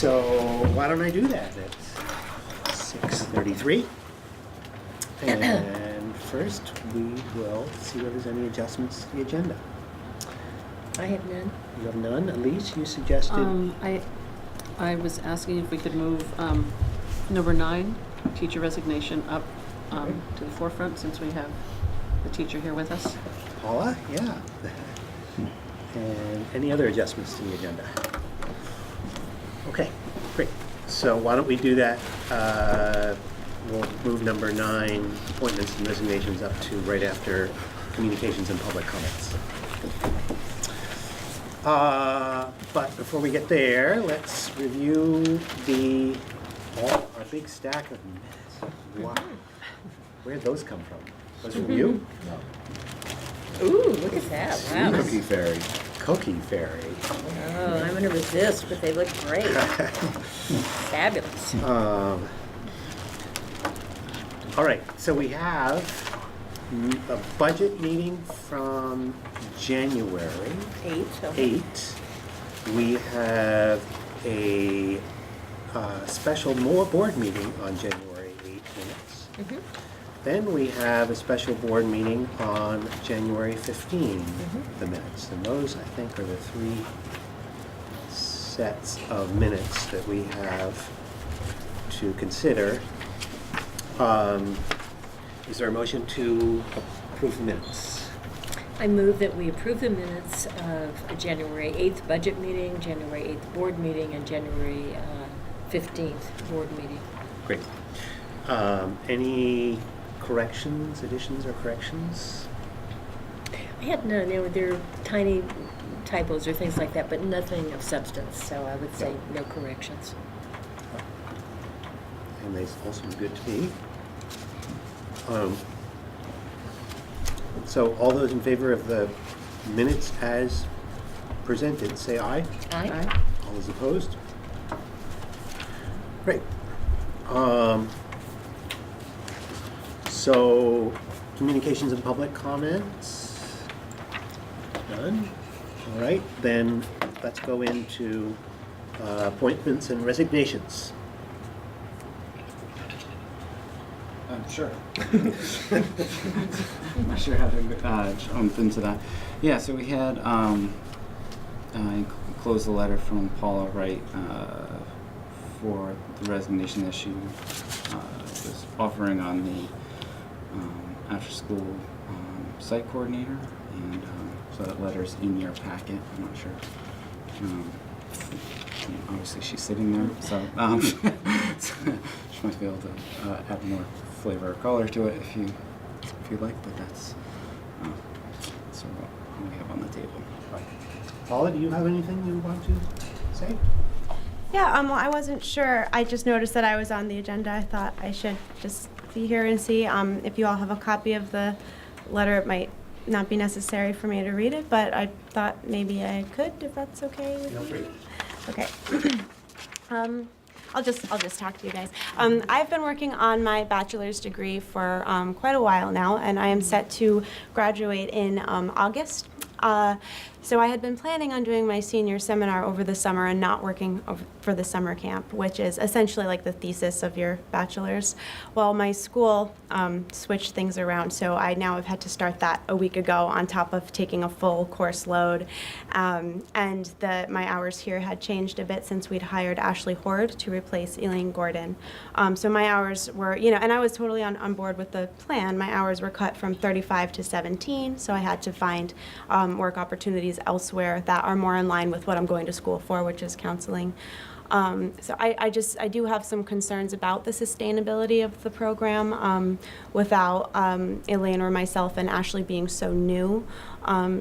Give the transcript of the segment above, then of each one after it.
So why don't I do that? It's 6:33. And first, we will see if there's any adjustments to the agenda. I have none. You have none? Elise, you suggested? I was asking if we could move number 9, teacher resignation, up to the forefront since we have the teacher here with us. Paula? Yeah. And any other adjustments to the agenda? Okay, great. So why don't we do that? We'll move number 9, appointments and resignations, up to right after communications and public comments. But before we get there, let's review our big stack of minutes. Wow. Where'd those come from? Was it from you? Ooh, look at that. Wow. Cookie Fairy. Cookie Fairy. Oh, I'm going to resist, but they look great. Fabulous. All right, so we have a budget meeting from January 8. We have a special board meeting on January 8 minutes. Mm-hmm. Then we have a special board meeting on January 15, the minutes. And those, I think, are the 3 sets of minutes that we have to consider. Is there a motion to approve the minutes? I move that we approve the minutes of a January 8th budget meeting, January 8th board meeting, and January 15th board meeting. Great. Any corrections, additions, or corrections? I had none. There were tiny typos or things like that, but nothing of substance. So I would say no corrections. And they all seem good to me. So all those in favor of the minutes as presented, say aye. Aye. All those opposed? Great. So communications and public comments? None? All right, then let's go into appointments and resignations. Sure. I'm sure how to jump into that. Yeah, so we had enclosed a letter from Paula Wright for the resignation that she was offering on the after-school site coordinator, and so that letter's in your packet. I'm not sure. Obviously, she's sitting there, so she might be able to add more flavor or color to it if you like, but that's sort of what we have on the table. Right. Paula, do you have anything you want to say? Yeah, well, I wasn't sure. I just noticed that I was on the agenda. I thought I should just be here and see if you all have a copy of the letter. It might not be necessary for me to read it, but I thought maybe I could, if that's okay with you. Feel free. Okay. I'll just talk to you guys. I've been working on my bachelor's degree for quite a while now, and I am set to graduate in August. So I had been planning on doing my senior seminar over the summer and not working for the summer camp, which is essentially like the thesis of your bachelor's. Well, my school switched things around, so I now have had to start that a week ago on top of taking a full course load. And my hours here had changed a bit since we'd hired Ashley Horde to replace Elaine Gordon. So my hours were, and I was totally on board with the plan. My hours were cut from 35 to 17, so I had to find work opportunities elsewhere that are more in line with what I'm going to school for, which is counseling. So I do have some concerns about the sustainability of the program without Elaine or myself and Ashley being so new.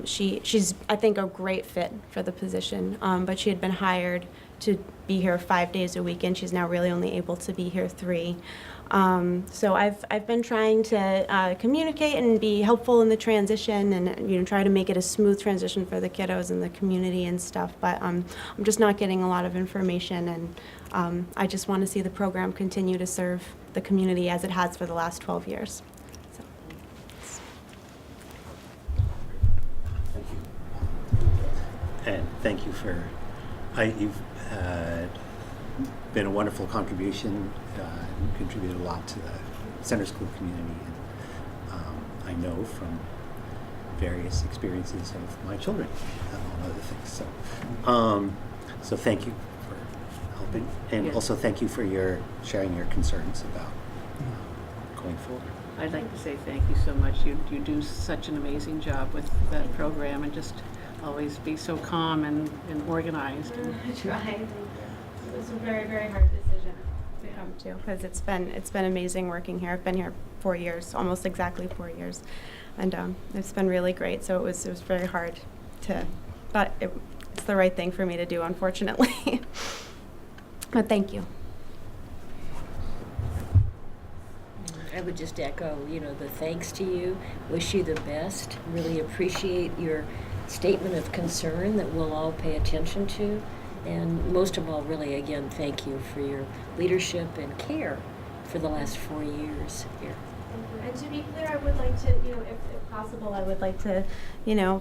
She's, I think, a great fit for the position, but she had been hired to be here 5 days a week, and she's now really only able to be here 3. So I've been trying to communicate and be helpful in the transition, and try to make it a smooth transition for the kiddos and the community and stuff. But I'm just not getting a lot of information, and I just want to see the program continue to serve the community as it has for the last 12 years. So. Thank you. And thank you for, you've had been a wonderful contribution, contributed a lot to the center school community, and I know from various experiences of my children, among other things. So thank you for helping, and Yeah. also thank you for sharing your concerns about going forward. I'd like to say thank you so much. You do such an amazing job with that program, and just always be so calm and organized. And I tried. It was a very, very hard decision to come to, because it's been amazing working here. I've been here 4 years, almost exactly 4 years, and it's been really great. So it was very hard but it's the right thing for me to do, unfortunately. But thank you. I would just echo, the thanks to you, wish you the best, really appreciate your statement of concern that we'll all pay attention to, and most of all, really, again, thank you for your leadership and care for the last 4 years here. And to be clear, I would like to, if possible, I would like to,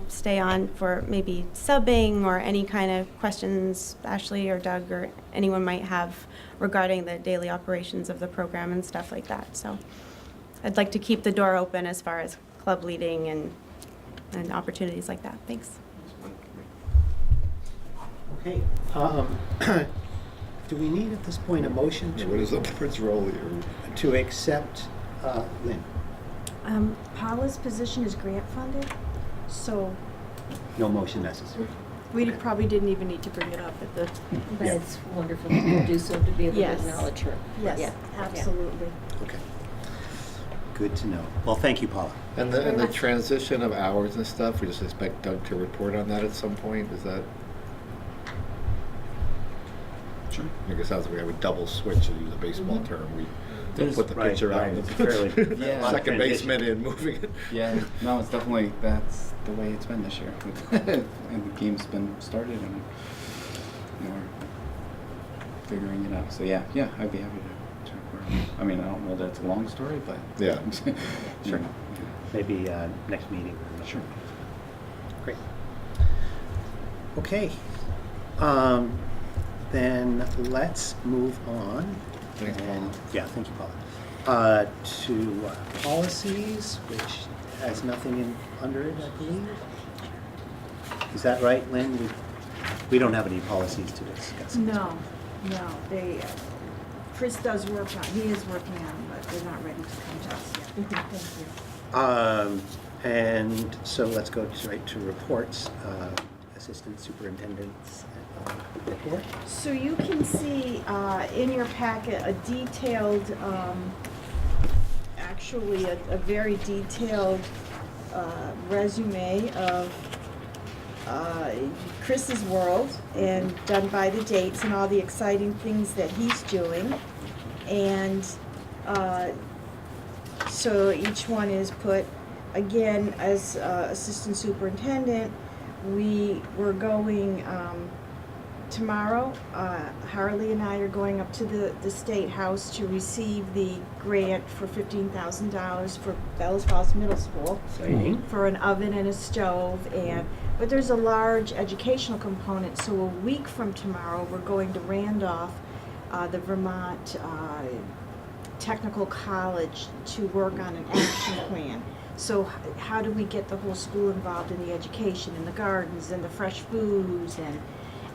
stay on for maybe subbing or any kind of questions Ashley or Doug or anyone might have regarding the daily operations of the program and stuff like that. So I'd like to keep the door open as far as club leading and opportunities like that. Thanks. Okay. Do we need at this point a motion What is the board's role here? to accept Lynn? Paula's position is grant funded, so No motion necessary. we Okay. probably didn't even need to bring it up at the, But Yeah. it's wonderful that you do so, to be able to Yes. acknowledge her. yes, Yeah. absolutely. Okay. Good to know. Well, thank you, Paula. And the transition of hours and stuff, we just expect Doug to report on that at some point, is that? Sure. I guess sounds like we have a double switch, to use a baseball term, we There's- put the Right, pitcher right. out, It's fairly- Yeah. lot of second transition. baseman in, moving it. Yeah, no, it's definitely, that's the way it's been this year. And the game's been started, and we're figuring it out. So yeah, I'd be happy to report. I mean, I don't know that it's a long story, but Yeah. Sure. Yeah. Maybe next meeting. Sure. Great. Okay. Then let's move on. Thanks, Paula. Yeah, thank you, Paula. To policies, which has nothing under it, I believe. Is that right, Lynn? We don't have any policies to discuss. No, they, Chris does work on, he is working on them, but they're not ready to come to us yet. Thank you. And so let's go right to reports. Assistant Superintendent's report. So you can see in your packet a detailed, actually a very detailed resume of Chris's world, and done by the dates and all the exciting things that he's doing. And so each one is put, again, as assistant superintendent, we were going tomorrow. Harley and I are going up to the State House to receive the grant for $15,000 for Bellows Falls Middle School Exciting. for an oven and a stove, but there's a large educational component. So a week from tomorrow, we're going to Randolph, the Vermont Technical College, to work on an action plan. So how do we get the whole school involved in the education and the gardens and the fresh foods,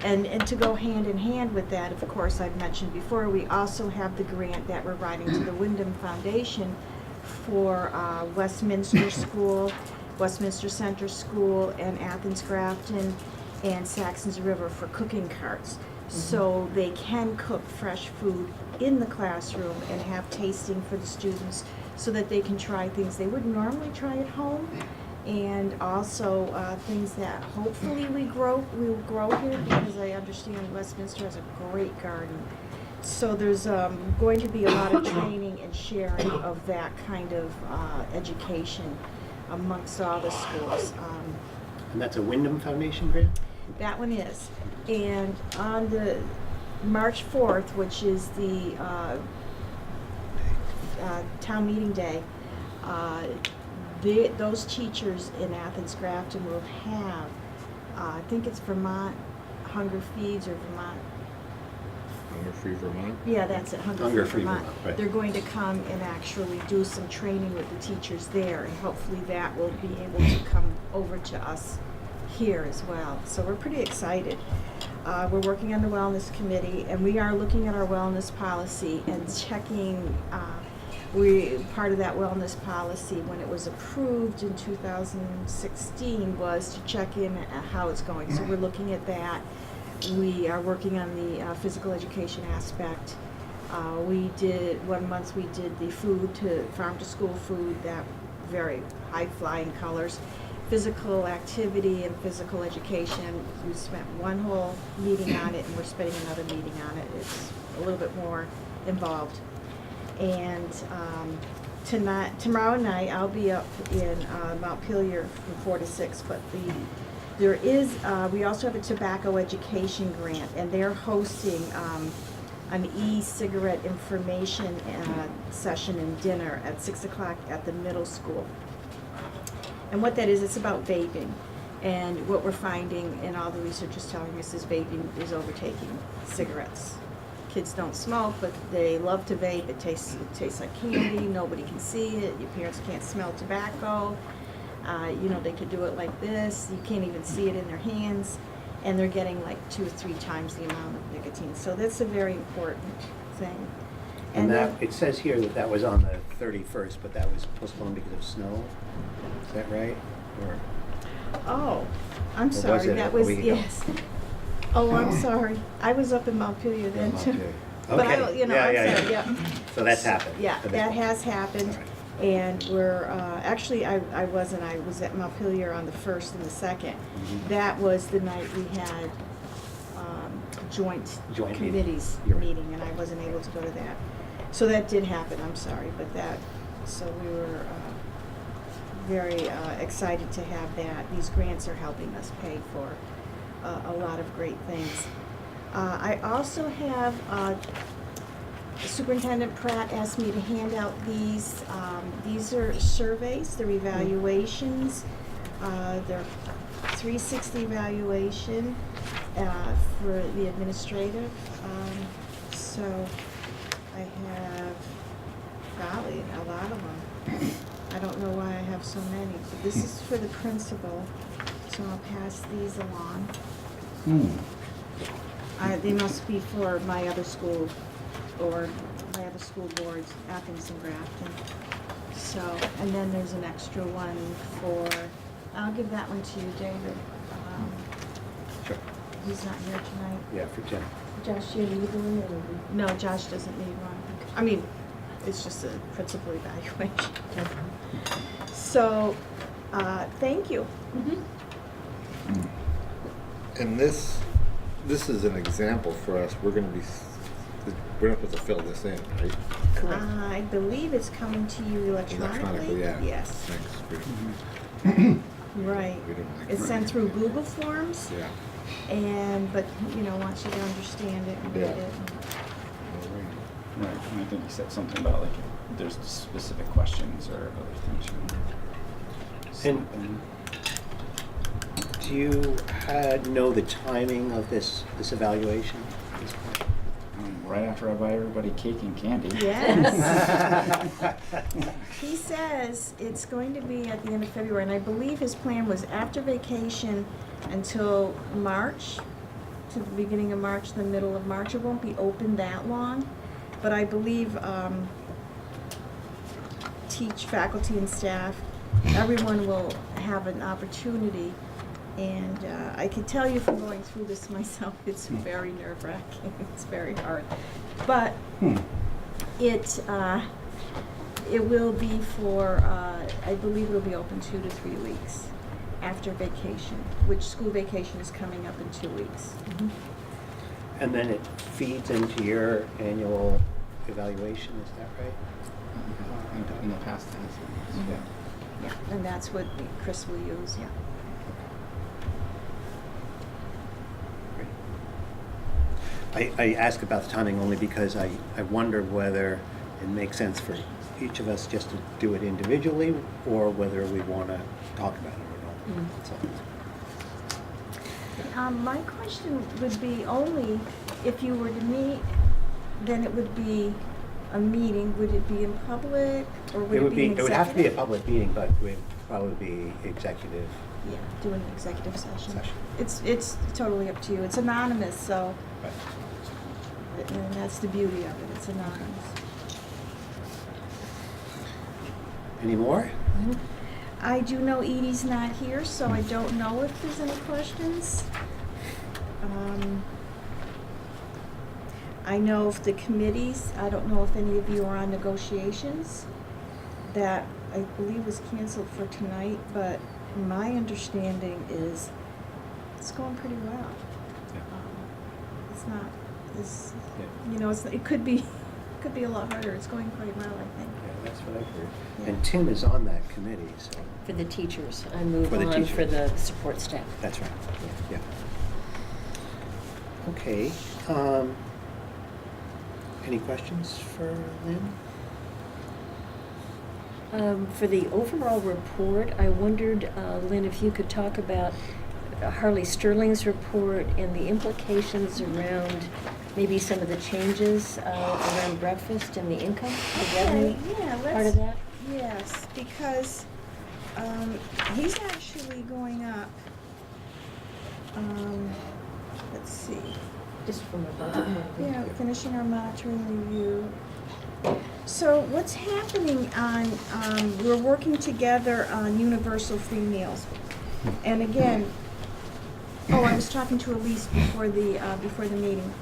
and to go hand in hand with that, of course, I've mentioned before, we also have the grant that we're writing to the Wyndham Foundation for Westminster School, Westminster Center School, and Athens Grafton and Saxons River for cooking carts. So they can cook fresh food in the classroom and have tasting for the students, so that they can try things they wouldn't normally try at home, and also things that hopefully we will grow here, because I understand Westminster has a great garden. So there's going to be a lot of training and sharing of that kind of education amongst all the schools. And that's a Wyndham Foundation grant? That one is. And on the March 4th, which is the town meeting day, those teachers in Athens Grafton will have, I think it's Vermont Hunger Feeds or Vermont Hunger Free Vermont? Yeah, that's it, Hunger Hunger Free Free Vermont. Vermont, right. They're going to come and actually do some training with the teachers there, and hopefully that will be able to come over to us here as well. So we're pretty excited. We're working on the wellness committee, and we are looking at our wellness policy and checking, part of that wellness policy, when it was approved in 2016, was to check in at how it's going. So we're looking at that. We are working on the physical education aspect. One month we did the food farm to school food, that very high flying colors. Physical activity and physical education, we spent one whole meeting on it, and we're spending another meeting on it. It's a little bit more involved. And tomorrow night, I'll be up in Montpelier from 4 to 6, but we also have a tobacco education grant, and they're hosting an e-cigarette information session and dinner at 6 o'clock at the middle school. And what that is, it's about vaping. And what we're finding, and all the research is telling us, is vaping is overtaking cigarettes. Kids don't smoke, but they love to vape. It tastes like candy. Nobody can see it. Your parents can't smell tobacco. They could do it like this. You can't even see it in their hands. And they're getting like 2 or 3 times the amount of nicotine. So that's a very important thing. And then- it says here that was on the 31st, but that was postponed because of snow. Is that right? Or Oh, I'm was sorry, it that a was, week ago? yes. Oh, I'm sorry. I was up in Montpelier then too. Montpelier. But I, Okay. I'm Yeah. sorry, yeah. So that's happened. Yeah, At this that point. has happened. All right. And we're, actually, I was at Montpelier on the 1st and the 2nd. Mhm. That was the night we had joint Joint meeting. committees You're right. meeting, and I wasn't able to go to that. So that did happen, I'm sorry, so we were very excited to have that. These grants are helping us pay for a lot of great things. I also have, Superintendent Pratt asked me to hand out these. These are surveys, they're evaluations. They're 360 evaluation for the administrative. So I have, golly, a lot of them. I don't know why I have so many, but this is for the principal, so I'll pass these along. They must be for my other school, or my other school boards, Athens and Grafton. So, and then there's an extra one I'll give that one to you, David. Sure. He's not here tonight. Yeah, for Jen. Josh, you need one, or? No, Josh doesn't need one. I mean, it's just a principal evaluation. So, thank you. And this is an example for us. We're not supposed to fill this in, right? Correct. I believe it's coming to you electronically. Electronically, yeah. Yes, Thanks. right. We don't like It's sent through Google Forms, Yeah. but, wants you to understand it and read Yeah. it. Right, and I think you said something about like if there's specific questions or other things you want to slip in. Do you know the timing of this evaluation? at this point? Right after I buy everybody cake and candy. Yes. He says it's going to be at the end of February, and I believe his plan was after vacation until March, to the beginning of March, the middle of March. It won't be open that long, but I believe faculty and staff, everyone will have an opportunity. And I can tell you from going through this myself, it's very nerve-wracking. It's very hard. But it will be for, I believe it'll be open 2 to 3 weeks after vacation, which school vacation is coming up in 2 weeks. And then it feeds into your annual evaluation, is that right? In the past tense. Yeah. Yeah, and that's what Chris will use, yeah. I ask about the timing only because I wonder whether it makes sense for each of us just to do it individually, or whether we want to talk about it or not. So, My question would be only if you were to meet then it would be a meeting. Would it be in public, or would it be an executive? It would have to be a public meeting, but it would probably be executive Yeah, do an executive session. session. It's totally up to you. It's anonymous, so, Right. and that's the beauty of it. It's anonymous. Any more? I do know Edie's not here, so I don't know if there's any questions. I know if the committees, I don't know if any of you are on negotiations. That, I believe, was canceled for tonight, but my understanding is it's going pretty well. It's not, it's, you know, it could be a lot harder. It's going quite well, I think. Yeah, that's what I've heard. Yeah. And Tim is on that committee, so. For the teachers, I move For the on for teachers. the support staff. That's right, yeah. Okay, any questions for Lynn? For the overall report, I wondered, Lynn, if you could talk about Harley Sterling's report and the implications around maybe some of the changes around breakfast and the income, the revenue Yeah, part of that? Yes, because he's actually going up, let's see, Just from a budget point of view. yeah, finishing our monitoring review. So what's happening on, we're working together on universal free meals. And again, I was talking to Elise before the meeting.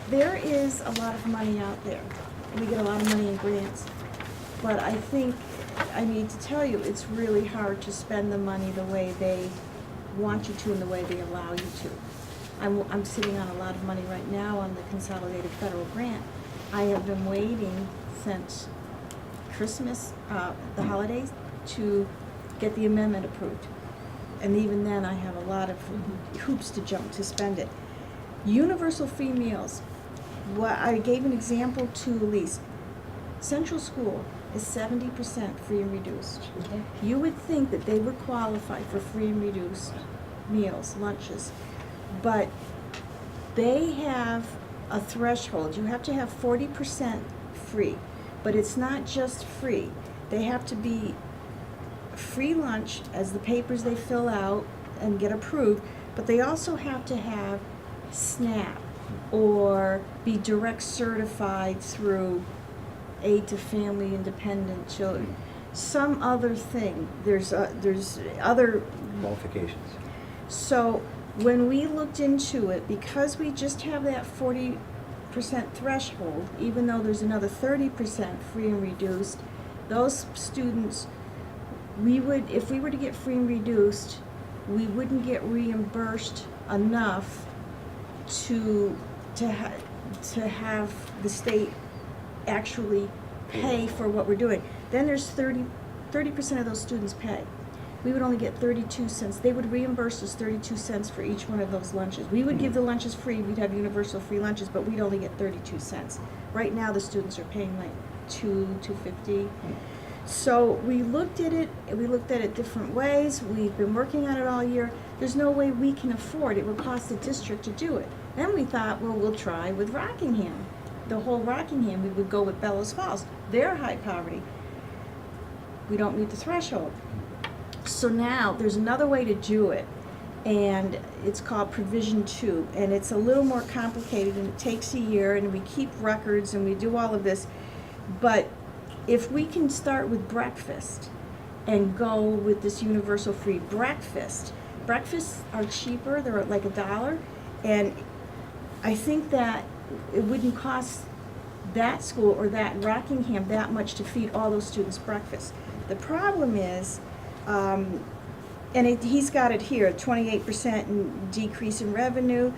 There is a lot of money out there. We get a lot of money in grants. But I think, I need to tell you, it's really hard to spend the money the way they want you to and the way they allow you to. I'm sitting on a lot of money right now on the consolidated federal grant. I have been waiting since Christmas, the holidays, to get the amendment approved. And even then, I have a lot of hoops to jump to spend it. Universal free meals. What I gave an example to Elise. Central School is 70% free and reduced. Okay. You would think that they would qualify for free and reduced meals, lunches, but they have a threshold. You have to have 40% free, but it's not just free. They have to be free lunch as the papers they fill out and get approved, but they also have to have SNAP or be direct certified through Aid to Family Independent Children. Some other thing. There's other Qualifications. so when we looked into it, because we just have that 40% threshold, even though there's another 30% free and reduced, those students, if we were to get free and reduced, we wouldn't get reimbursed enough to have the state actually pay for what we're doing. Then there's 30% of those students pay. We would only get 32 cents. They would reimburse us 32 cents for each one of those lunches. We would give the lunches free. We'd have universal free lunches, but we'd only get 32 cents. Right now, the students are paying like $2.50. So we looked at it. We looked at it different ways. We've been working on it all year. There's no way we can afford it. It would cost the district to do it. Then we thought, well, we'll try with Rockingham. The whole Rockingham, we would go with Bellows Falls. They're high poverty. We don't meet the threshold. So now there's another way to do it, and it's called Provision 2, and it's a little more complicated, and it takes a year, and we keep records, and we do all of this. But if we can start with breakfast and go with this universal free breakfasts are cheaper. They're like $1, and I think that it wouldn't cost that school or that Rockingham that much to feed all those students breakfast. The problem is, he's got it here, 28% decrease in revenue,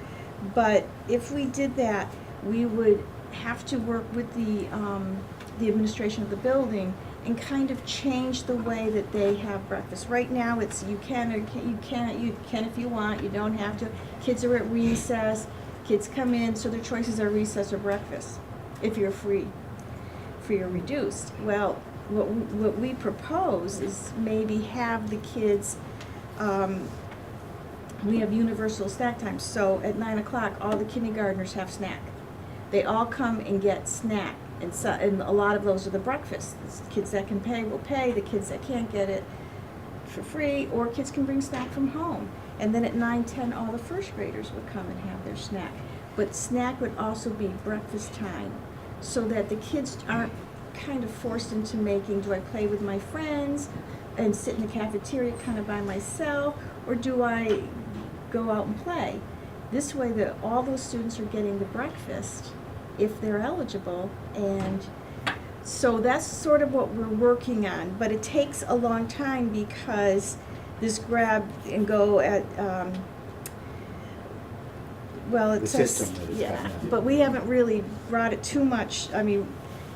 but if we did that, we would have to work with the administration of the building and kind of change the way that they have breakfast. Right now, it's you can if you want, you don't have to. Kids are at recess, kids come in, so their choices are recess or breakfast, if you're free or reduced. Well, what we propose is maybe have the kids, we have universal snack time, so at 9 o'clock, all the kindergartners have snack. they all come and get snack. And a lot of those are the breakfasts. The kids that can pay will pay, the kids that can't get it for free, or kids can bring snack from home. And then at 9, 10, all the first graders would come and have their snack. But snack would also be breakfast time, so that the kids aren't kind of forced into making, do I play with my friends and sit in the cafeteria kind of by myself, or do I go out and play? This way that all those students are getting the breakfast if they're eligible, and so that's sort of what we're working on. But it takes a long time because this grab and go at well, it The says, system that it's yeah, gotten out. but we haven't really brought it too much. I mean,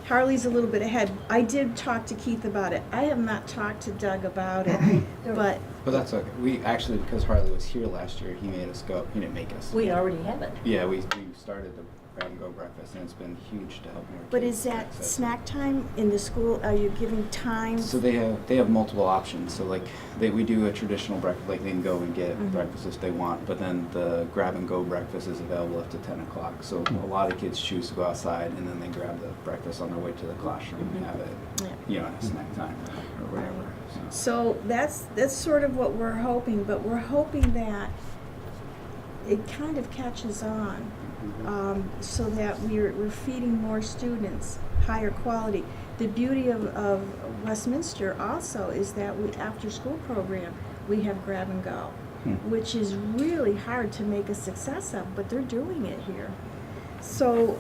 Harley's a little bit ahead. I did talk to Keith about it. I have not talked to Doug about it, but But that's okay. We actually, because Harley was here last year, he made us go. He didn't make us. We already have it. Yeah, we started the grab and go breakfast, and it's been huge to help more but kids is that access it. snack time in the school? Are you giving time? So they have multiple options. So like we do a traditional breakfast, like they can go and get Mhm. breakfast if they want. But then the grab and go breakfast is available up to 10 o'clock. So a lot of kids choose to go outside and then they grab the breakfast on their way to the classroom and have it, Yeah. you know, at snack time or whatever. So that's sort of what we're hoping, but we're hoping that it kind of catches on, so that we're feeding more students higher quality. The beauty of Westminster also is that after school program, we have grab and go, which is really hard to make a success of, but they're doing it here. So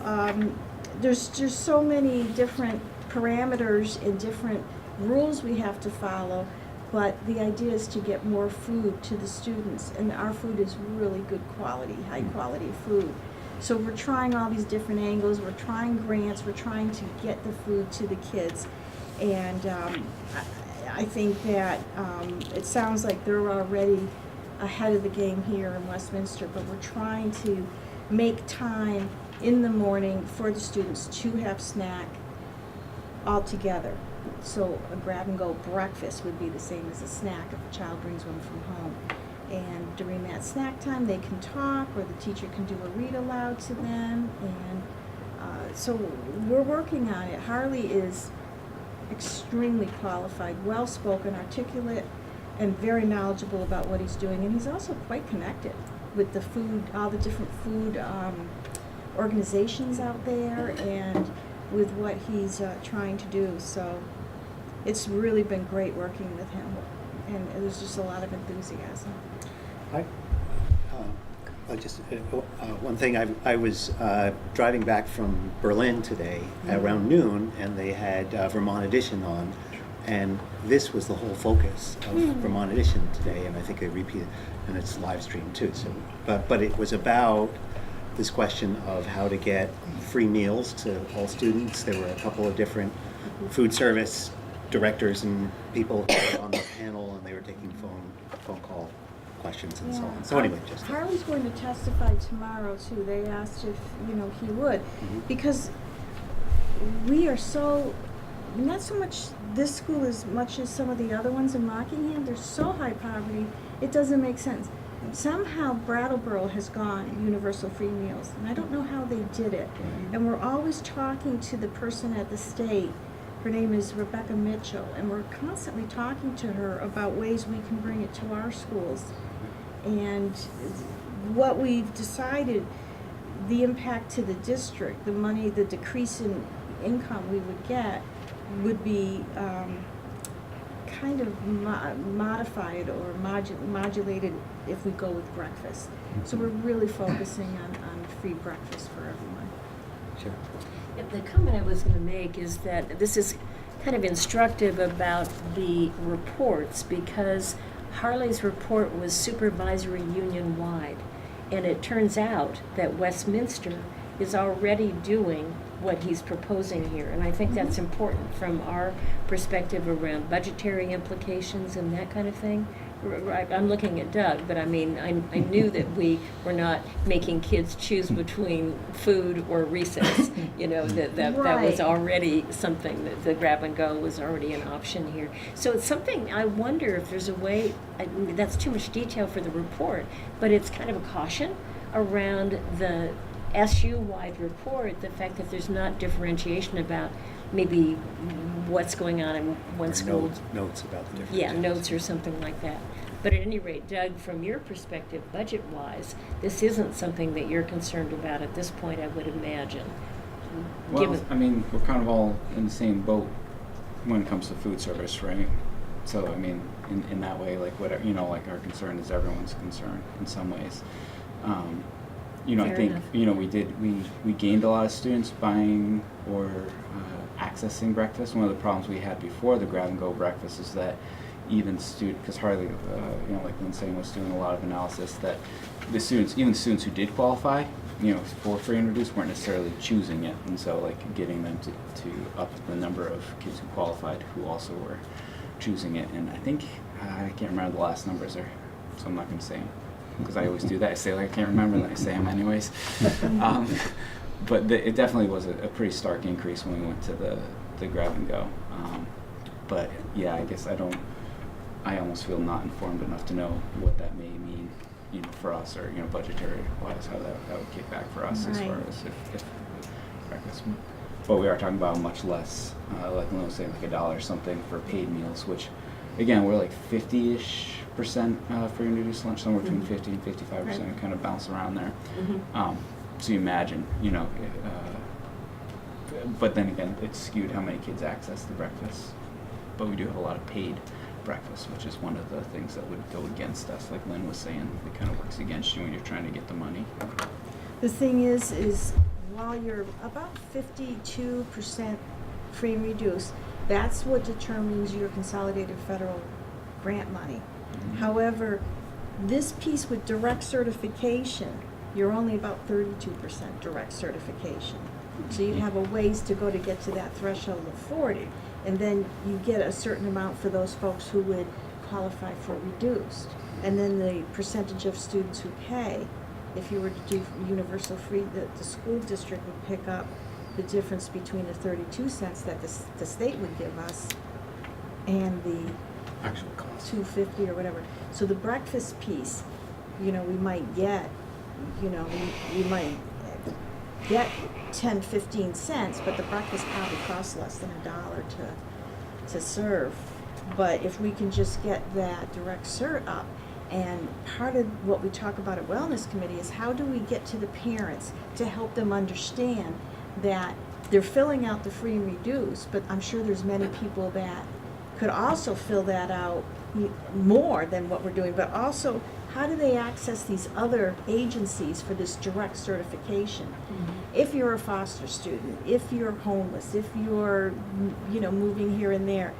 there's just so many different parameters and different rules we have to follow, but the idea is to get more food to the students, and our food is really good quality, high quality food. So we're trying all these different angles, we're trying grants, we're trying to get the food to the kids, and I think that it sounds like they're already ahead of the game here in Westminster, but we're trying to make time in the morning for the students to have snack all together. So a grab and go breakfast would be the same as a snack if a child brings one from home. And during that snack time, they can talk, or the teacher can do a read aloud to them. And so we're working on it. Harley is extremely qualified, well-spoken, articulate, and very knowledgeable about what he's doing. And he's also quite connected with the food, all the different food organizations out there, and with what he's trying to do. So it's really been great working with him, and there's just a lot of enthusiasm. One thing, I was driving back from Berlin today around noon, and they had Vermont Edition on, and this was the whole focus of Vermont Edition today, and I think they repeated, and it's live streamed too. So, but it was about this question of how to get free meals to all students. There were a couple of different food service directors and people on the panel, and they were taking phone call questions and so on. So anyway, just Harley's going to testify tomorrow too. They asked if he would, because we are so, not so much this school as much as some of the other ones in Rockingham. They're so high poverty, it doesn't make sense. Somehow Brattleboro has gone universal free meals, and I don't know how they did it. And we're always talking to the person at the state. Her name is Rebecca Mitchell, and we're constantly talking to her about ways we can bring it to our schools. And what we've decided, the impact to the district, the money, the decrease in income we would get would be kind of modified or modulated if we go with breakfast. So we're really focusing on free breakfast for everyone. sure. The comment I was going to make is that this is kind of instructive about the reports, because Harley's report was supervisory union-wide, and it turns out that Westminster is already doing what he's proposing here, and I think that's important from our perspective around budgetary implications and that kind of thing. I'm looking at Doug, but I mean, I knew that we were not making kids choose between food or recess. That was Right. already something, that the grab and go was already an option here. So it's something, I wonder if there's a way, that's too much detail for the report, but it's kind of a caution around the SU-wide report, the fact that there's not differentiation about maybe what's going on in one Or school. notes about the different. Yeah, notes or something like that. But at any rate, Doug, from your perspective, budget-wise, this isn't something that you're concerned about at this point, I would imagine. Well, Given- I mean, we're kind of all in the same boat when it comes to food service, right? So, I mean, in that way, like whatever, you know, like our concern is everyone's concern in some ways. You know, I Fair think, enough. you know, we gained a lot of students buying or accessing breakfast. One of the problems we had before the grab-and-go breakfast is that even because Harley, you know, like Lynn saying, was doing a lot of analysis that the students, even the students who did qualify, you know, for free and reduced weren't necessarily choosing it. And so, like, getting them to up the number of kids who qualified who also were choosing it. And I think, I can't remember the last numbers there, so I'm not going to say them. Because I always do that. I say, like, I can't remember, and then I say them anyways. But it definitely was a pretty stark increase when we went to the grab and go. But yeah, I guess I almost feel not informed enough to know what that may mean, you know, for us, or, you know, budgetary wise, how that would kick back for us as far Right. as if breakfast. But we are talking about much less, like Lynn was saying, like $1 or something for paid meals, which, again, we're like 50-ish% free and reduced lunch, somewhere between 50 and 55%, Right. kind of bounce around there. Mhm. So you imagine, you know, but then again, it's skewed how many kids access the breakfast. But we do have a lot of paid breakfast, which is one of the things that would go against us. Like Lynn was saying, it kind of works against you when you're trying to get the money. The thing is while you're about 52% free and reduced, that's what determines your consolidated federal grant money. Mhm. However, this piece with direct certification, you're only about 32% direct certification. So you'd have a ways to go to get to that threshold of 40. And then you get a certain amount for those folks who would qualify for reduced. And then the percentage of students who pay, if you were to do universal free, the school district would pick up the difference between the 32 cents that the state would give us and the Actual cost. 250 or whatever. So the breakfast piece, you know, we might get, you know, we might get 10, 15 cents, but the breakfast probably costs less than $1 to serve. But if we can just get that direct cert up, and part of what we talk about at Wellness Committee is how do we get to the parents to help them understand that they're filling out the free and reduced, but I'm sure there's many people that could also fill that out more than what we're doing, but also how do they access these other agencies for this direct certification? If you're a foster student, if you're homeless, if you're, you know, moving here and there,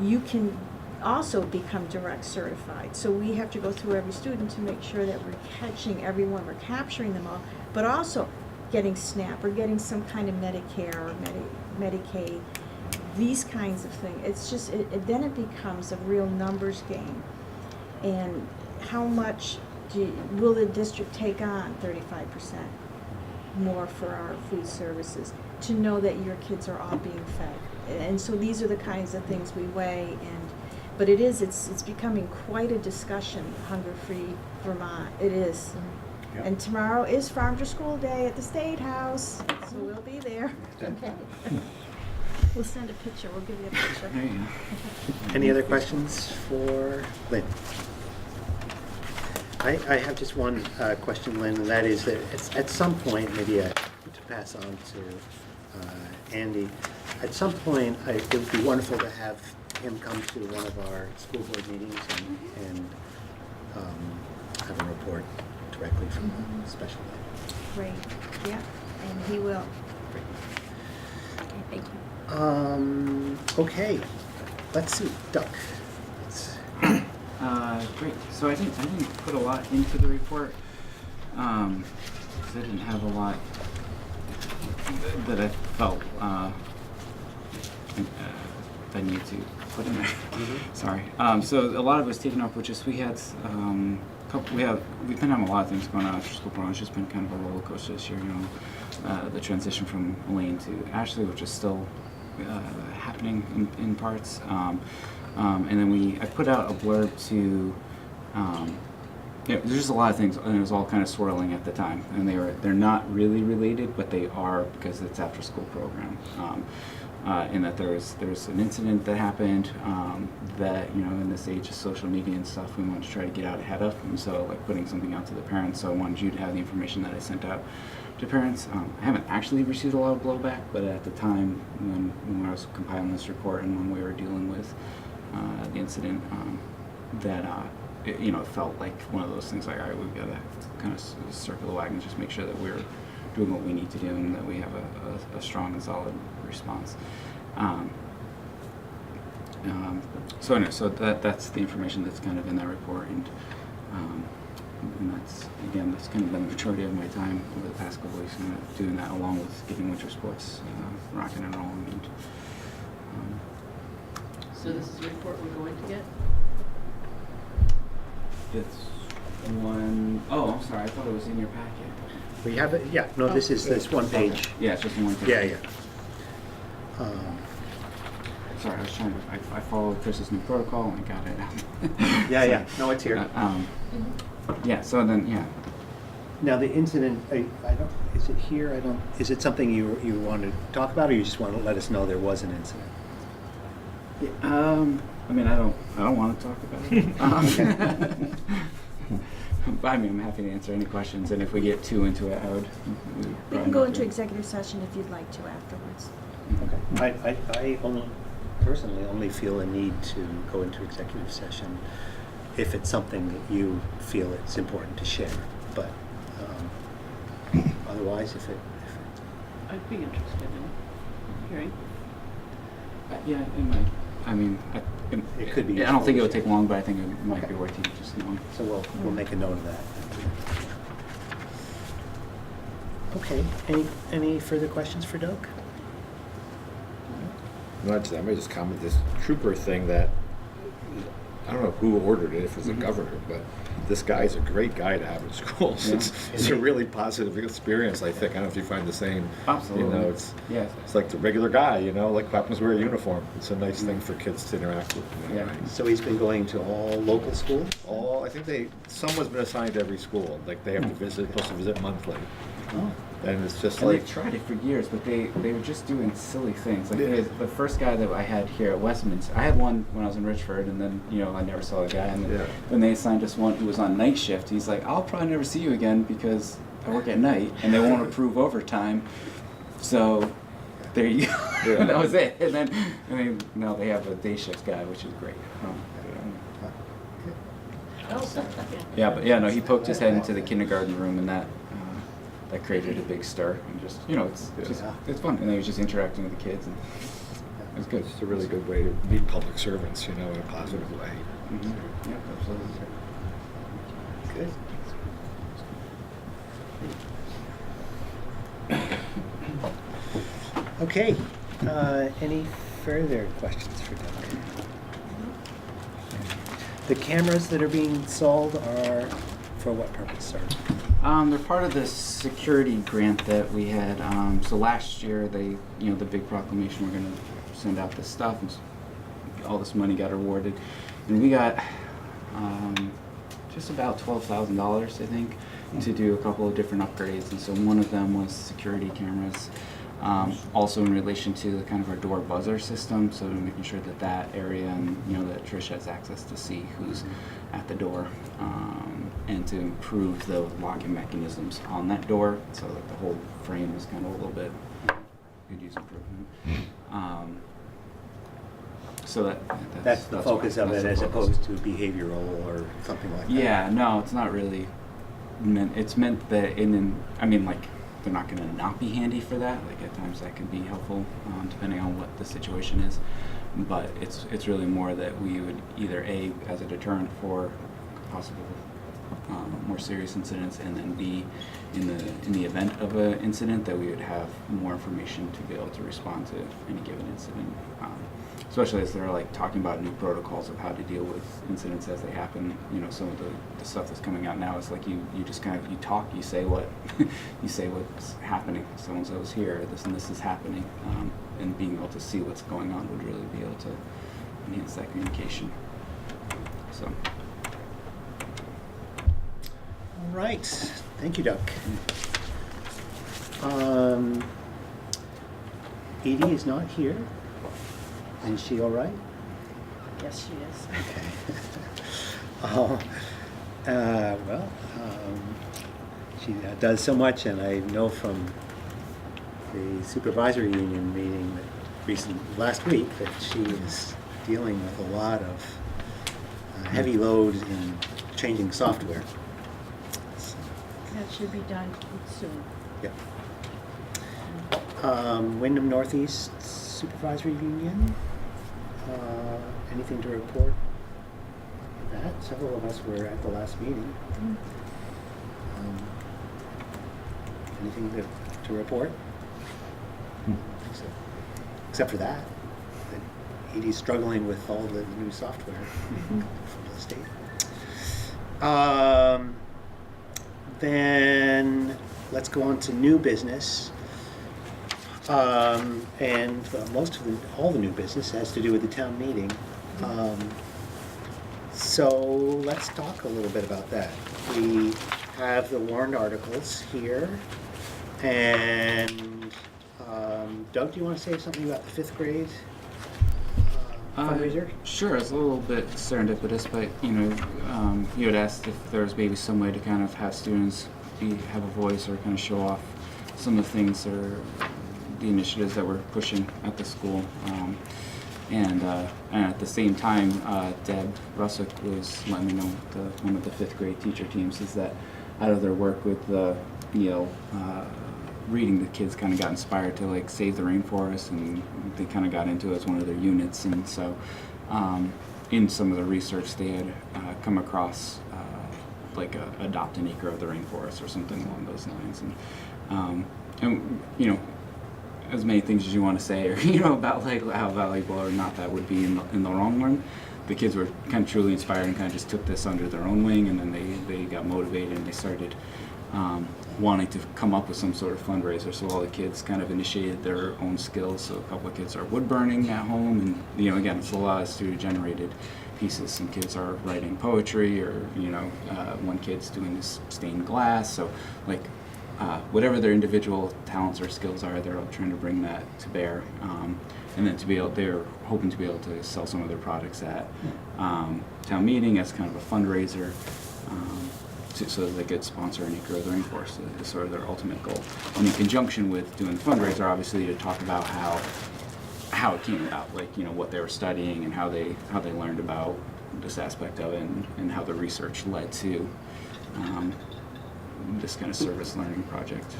you can also become direct certified. So we have to go through every student to make sure that we're catching everyone, we're capturing them all, but also getting SNAP or getting some kind of Medicare or Medicaid, these kinds of things. It's just, then it becomes a real numbers game. And how much will the district take on 35% more for our food services to know that your kids are all being fed? And so these are the kinds of things we weigh, but it's becoming quite a discussion, Hunger-Free Vermont. It is. Yep. And tomorrow is Farm to School Day at the State House, so we'll be there. Okay. We'll send a picture, we'll give you a picture. There you go. Any other questions for Lynn? I have just one question, Lynn, and that is that at some point, maybe to pass on to Andy, at some point, it would be wonderful to have him come to one of our school board meetings and have a report directly from the special ed. Great, yeah, and he will. Great. Okay, thank you. Okay, let's see, Duck. Great. So I didn't put a lot into the report, because I didn't have a lot that I felt I need to put in there. Sorry. So a lot of it was taken up with just we've been having a lot of things going on after school program. It's just been kind of a roller coaster this year, you know. The transition from Elaine to Ashley, which is still happening in parts. And then I put out a blurb to Yeah, there's just a lot of things, and it was all kind of swirling at the time, and they're not really related, but they are because it's after school program. In that there's an incident that happened that in this age of social media and stuff, we wanted to try to get out ahead of, and so like putting something out to the parents. So I wanted you to have the information that I sent out to parents. I haven't actually received a lot of blowback, but at the time when I was compiling this report and when we were dealing with the incident, it felt like one of those things like, all right, we've got to kind of circle the wagons, just make sure that we're doing what we need to do and that we have a strong and solid response. So anyway, so that's the information that's kind of in that report, and that's kind of been the majority of my time over the past couple weeks, doing that along with getting winter sports rocking and rolling. And, So this is the report we're going to get? it's one oh I'm sorry, I thought it was in your packet. We have it, yeah, no, this is this one page. Yeah, it's just one page. Yeah. Sorry, I was trying to. I followed Chris's new protocol and got it out. Yeah, no, it's here. Yeah. So then, yeah. Now, the incident, I don't, is it here? Is it something you want to talk about, or you just want to let us know there was an incident? I mean, I don't want to talk about it. But I mean, I'm happy to answer any questions, and if we get too into it, We can go into executive session if you'd like to afterwards. Okay. I personally only feel a need to go into executive session if it's something that you feel it's important to share. But otherwise, if it I'd be interested in hearing. Yeah, it might. I mean, It could be I don't think it would useful. take long, but I think it might be Okay. worth you just knowing. So we'll make a note of that. Okay. Any further questions for Doug? Not I may just comment this trooper thing that I don't know who ordered it, if it was the governor, but this guy's a great guy to have in schools. Yeah. It's a really positive experience, I think. I don't know if you find the same. Absolutely. It's Yeah. like the regular guy, like happens to wear a uniform. It's a nice thing for kids to interact with. Yeah. Right? So he's been going to all local schools? I think someone's been assigned to every school. Like they have to visit, supposed to visit monthly. Oh. And it's just And like, they've tried it for years, but they were just doing silly things. Like Yeah. the first guy that I had here at Westminster, I had one when I was in Richford, and then I never saw the guy. And then Yeah. when they assigned us one who was on night shift, he's like, "I'll probably never see you again because I work at night, and they won't approve overtime." So there you go. Yeah. That was it. And then now they have a day shift guy, which is great. Yeah, but no, he poked his head into the kindergarten room, and that created a big stir. And just it's fun, and he was just interacting with the kids, and it was good. it's a really good way to meet public servants, in a positive way. Mm-hmm. Yeah, absolutely. Good. Okay. Any further questions for Doug? The cameras that are being installed are for what purpose, sir? They're part of the security grant that we had. So last year, the big proclamation, we're going to send out this stuff, and all this money got awarded, and we got just about $12,000, I think, to do a couple of different upgrades. And so one of them was security cameras. Also in relation to the kind of our door buzzer system, so making sure that area and that Trish has access to see who's at the door, and to improve the locking mechanisms on that door, so that the whole frame is kind of a little bit could use improvement. So That's the focus why- of that's it, the as focus. opposed to behavioral or something like that. Yeah, no, it's not really meant. It's meant that they're not going to not be handy for that. Like at times that can be helpful, depending on what the situation is. But it's really more that we would either A, as a deterrent for possible more serious incidents, and then B, in the event of an incident, that we would have more information to be able to respond to any given incident. Especially as they're like talking about new protocols of how to deal with incidents as they happen. Some of the stuff that's coming out now is like you just kind of talk, you say what you say what's happening. So and so is here, this and this is happening, and being able to see what's going on would really be able to enhance that communication. So. right, thank you, Doug. Edie is not here. Is she all right? Yes, she is. Okay. She does so much, and I know from the supervisory union meeting last week that she is dealing with a lot of heavy load in changing software. So, That should be done soon. yeah. Wyndham Northeast Supervisory Union. Anything to report? That several of us were at the last meeting. Anything to report? I think so. Except for that Edie's struggling with all the new software from the state. Then let's go on to new business. And all the new business has to do with the town meeting. So let's talk a little bit about that. We have the warrant articles here. And Doug, do you want to say something about the 5th grade fundraiser? Sure, it's a little bit serendipitous, but you had asked if there was maybe some way to kind of have students have a voice or kind of show off some of the things or the initiatives that we're pushing at the school. And at the same time, Deb Russick was letting me know one of the 5th grade teacher teams is that out of their work with the reading, the kids kind of got inspired to like save the rainforest, and they kind of got into it as one of their units. And so in some of the research they had come across like adopt an acre of the rainforest or something along those lines. And as many things as you want to say or about like how valuable or not that would be in the long run, the kids were kind of truly inspired and kind of just took this under their own wing, and then they got motivated and they started wanting to come up with some sort of fundraiser. So all the kids kind of initiated their own skills. So a couple of kids are wood burning at home, and again, it's a lot of student generated pieces. Some kids are writing poetry, or one kid's doing this stained glass. So like whatever their individual talents or skills are, they're all trying to bring that to bear. And then they're hoping to be able to sell some of their products at town meeting as kind of a fundraiser, so that they could sponsor an acre of the rainforest. Is sort of their ultimate goal. And in conjunction with doing the fundraiser, obviously, to talk about how it came about, like what they were studying and how they learned about this aspect of it, and how the research led to this kind of service learning project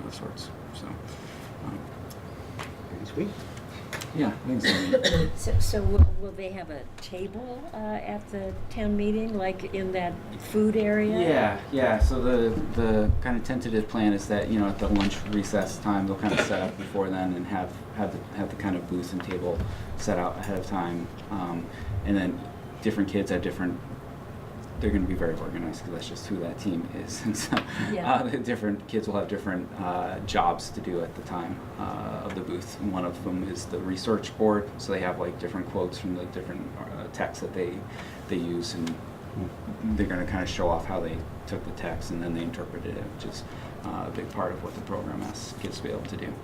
of sorts. So, Pretty sweet. yeah, I think so. So will they have a table at the town meeting, like in that food area? Yeah. So the kind of tentative plan is that at the lunch recess time they'll kind of set up before then and have the kind of booth and table set out ahead of time, and then different kids have different. They're going to be very organized because that's just who that team is. And so the different kids will have different jobs to do at the time of the booth. And one of them is the research board. So they have like different quotes from the different texts that they use, and they're going to kind of show off how they took the text and then they interpreted it, which is a big part of what the program asks kids to be able to do.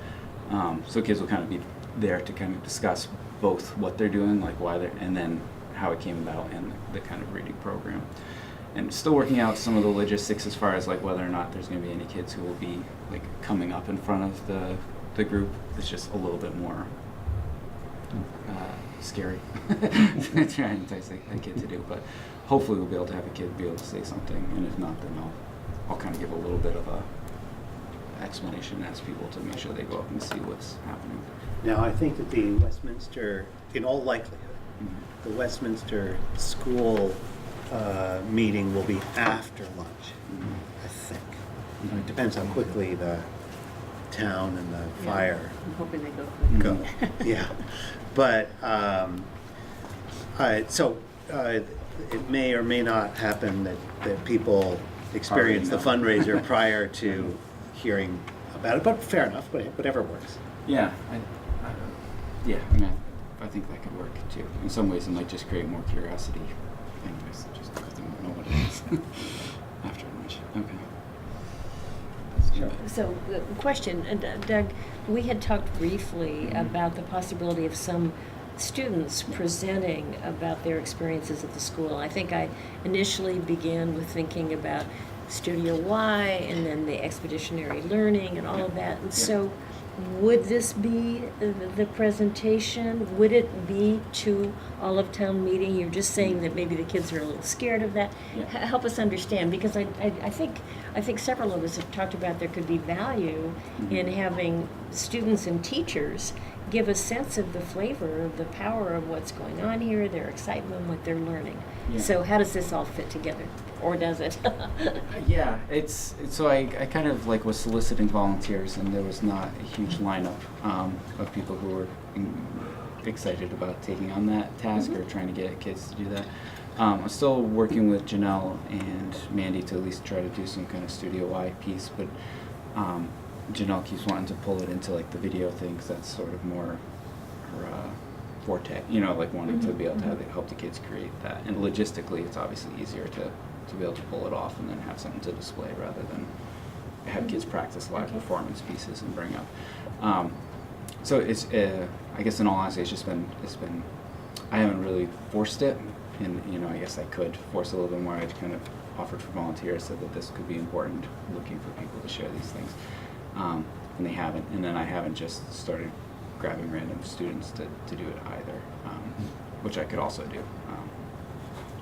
So kids will kind of be there to kind of discuss both what they're doing, like why they're, and then how it came about, and the kind of reading program. And still working out some of the logistics as far as like whether or not there's going to be any kids who will be like coming up in front of the group. It's just a little bit more scary to try and entice a kid to do, but hopefully we'll be able to have a kid be able to say something, and if not, then I'll kind of give a little bit of a explanation, ask people to make sure they go up and see what's happening. Now, I think that the Westminster, in all likelihood, the Westminster school meeting will be after lunch, I think. It depends how quickly the town and the fire I'm hoping they go quick. go. Yeah, but it may or may not happen that people experience the fundraiser prior to hearing about it. But fair enough. Whatever works. Yeah, I think that could work too. In some ways, it might just create more curiosity. Anyways, just because they won't know what it is after lunch. Okay. That's good. So, question, Doug, we had talked briefly about the possibility of some students presenting about their experiences at the school. I think I initially began with thinking about Studio Y and then the expeditionary learning and all of that. And so, would this be the presentation? Would it be to all of town meeting? You're just saying that maybe the kids are a little scared of that. Yeah. Help us understand, because I think several of us have talked about there could be value in having students and teachers give a sense of the flavor of the power of what's going on here, their excitement, what they're learning. Yeah. So how does this all fit together? Or does it? Yeah, it's so I kind of like was soliciting volunteers, and there was not a huge lineup of people who were excited about taking on that task or trying to get kids to do that. I'm still working with Janelle and Mandy to at least try to do some kind of studio-wide piece, but Janelle keeps wanting to pull it into like the video thing, 'cause that's sort of more her forte, you know, like wanting to be able to help the kids create that. And logistically, it's obviously easier to be able to pull it off and then have something to display rather than have kids practice live performance pieces and bring up. So it's, I guess in all honesty, it's been, I haven't really forced it, and you know, I guess I could force a little bit more. I kind of offered for volunteers, said that this could be important, looking for people to share these things, and they haven't. And then I haven't just started grabbing random students to do it either, which I could also do.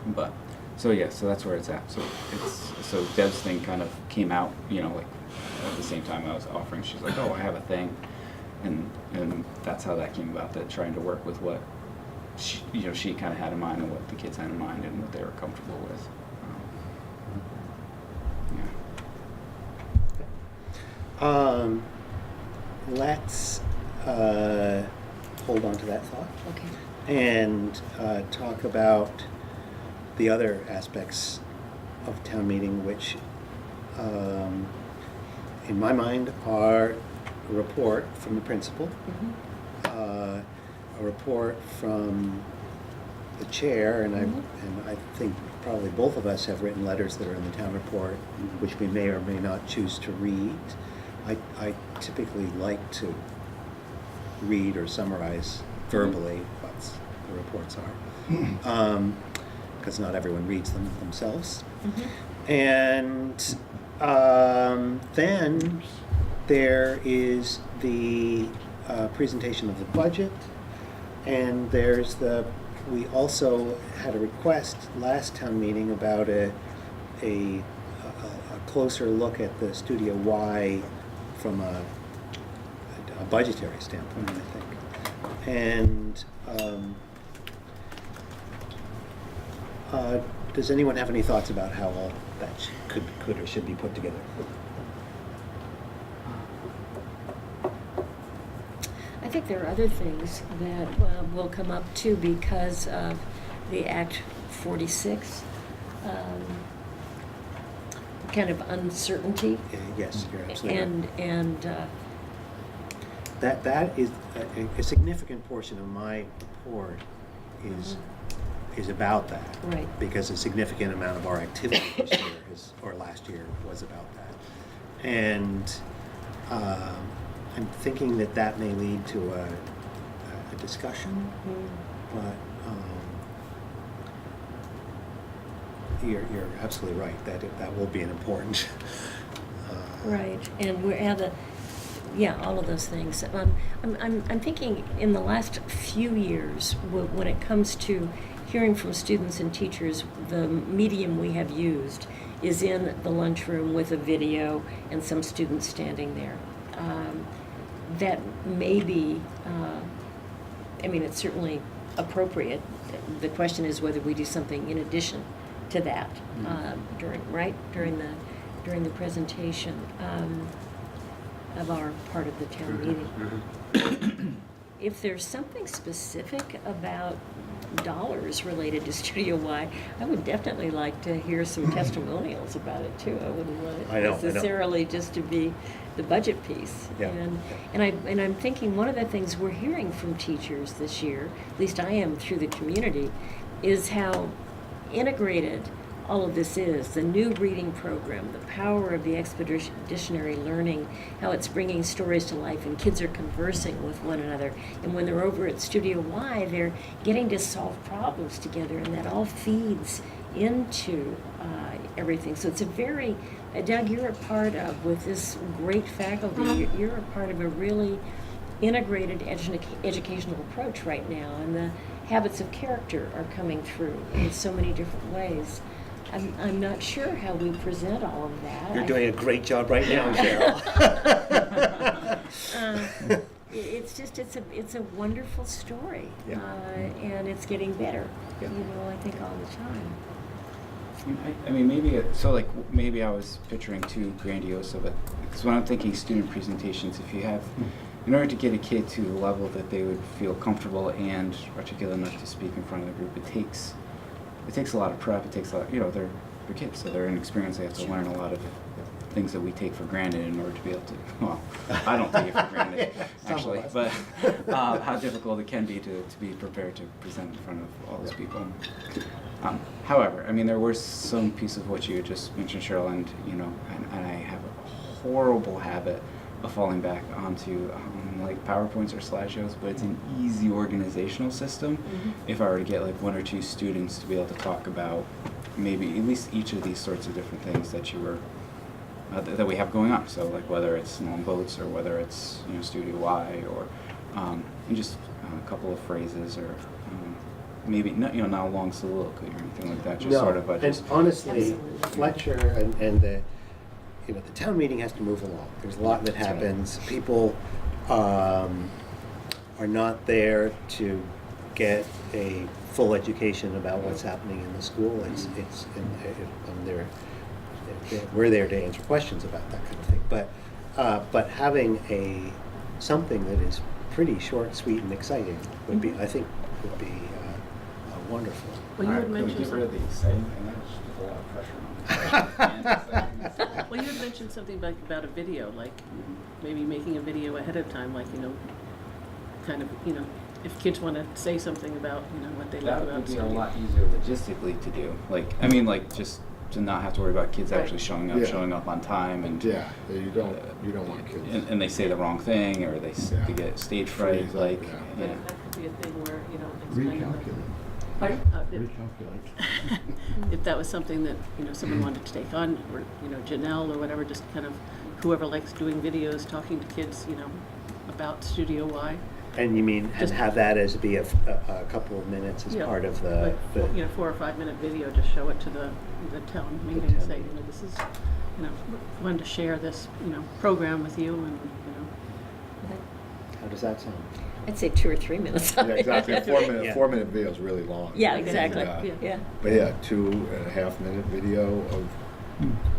But so yeah, so that's where it's at. So Deb's thing kind of came out, you know, like at the same time I was offering. She's like, oh, I have a thing, and that's how that came about. That trying to work with what she kind of had in mind and what the kids had in mind and what they were comfortable with. Yeah. Let's hold on to that thought Okay. and talk about the other aspects of town meeting, which in my mind are a report from the principal, a report from the chair, and I think probably both of us have written letters that are in the town report, which we may or may not choose to read. I typically like to read or summarize verbally what the reports are, because not everyone reads them themselves. And then there is the presentation of the budget, and we also had a request last town meeting about a closer look at the Studio Y from a budgetary standpoint, I think. And does anyone have any thoughts about how all that could or should be put together? I think there are other things that will come up too because of the Act 46 kind of uncertainty. Yes, you're absolutely right. And That is a significant portion of my report is about that. Right. Because a significant amount of our activity this year or last year was about that. And I'm thinking that may lead to a discussion, but you're absolutely right, that will be an important right, and we're at all of those things. I'm thinking in the last few years, when it comes to hearing from students and teachers, the medium we have used is in the lunchroom with a video and some students standing there. That may be, it's certainly appropriate. The question is whether we do something in addition to that during the presentation of our part of the town meeting. If there's something specific about dollars related to Studio Y, I would definitely like to hear some testimonials about it too. I wouldn't want it I know. necessarily just to be the budget piece. Yeah. And I'm thinking one of the things we're hearing from teachers this year, at least I am through the community, is how integrated all of this is, the new reading program, the power of the expeditionary learning, how it's bringing stories to life and kids are conversing with one another. And when they're over at Studio Y, they're getting to solve problems together, and that all feeds into everything. So it's a very, Doug, you're a part of, with this great faculty, you're a part of a really integrated educational approach right now, and the habits of character are coming through in so many different ways. I'm not sure how we present all of that. You're doing a great job right now, Cheryl. It's just, it's a wonderful story, Yeah. and it's getting better, Yeah. I think all the time. I mean, maybe I was picturing too grandiose of it. Because when I'm thinking student presentations, if you have, in order to get a kid to a level that they would feel comfortable and articulate enough to speak in front of the group, it takes a lot of prep. It takes a lot. They're kids, so they're inexperienced. They have to learn a lot of things that we take for granted in order to be able to. Well, I don't take it for granted actually, but how difficult it can be to be prepared to present in front of all those people. However, I mean, there were some pieces of what you had just mentioned, Cheryl, and I have a horrible habit of falling back onto like PowerPoints or slideshows, but it's an easy organizational system. If I were to get like one or two students to be able to talk about maybe at least each of these sorts of different things that you were that we have going on. So like whether it's long boats or whether it's Studio Y or just a couple of phrases or maybe not a long soliloquy or anything like that. Just sort of and honestly, Absolutely. Fletcher and the the town meeting has to move along. There's a lot that That's right. happens. People are not there to get a full education about what's happening in the school. We're there to answer questions about that kind of thing. But having something that is pretty short, sweet, and exciting would be, I think, wonderful. Well, you had Can we mentioned get rid of the something. exciting thing? That's just a lot of pressure on me. Well, you had mentioned something about a video, like maybe making a video ahead of time, like kind of if kids want to say something about what they love That about would be a something. lot easier logistically to do. Just to not have to worry about kids Right. actually showing up on time and Yeah, you don't want kids. and they say the wrong thing or they get stage fright. Freeze up, Like yeah. But that could be a thing where it's kind of Recalculate. Pardon? Recalculate. If that was something that someone wanted to take on, or Janelle or whatever, just kind of whoever likes doing videos, talking to kids, about Studio Y. And you mean, and Just- have that as be a couple of minutes as Yeah, part of the, like 4 or 5 minute video, just show it to the town meeting and say, this is, wanted to share this, program with you and, how does that sound? I'd say 2 or 3 minutes. Yeah, exactly. A 4-minute Yeah. 4-minute video is really long. Yeah, exactly. Yeah. Yeah. But yeah, 2.5-minute video of.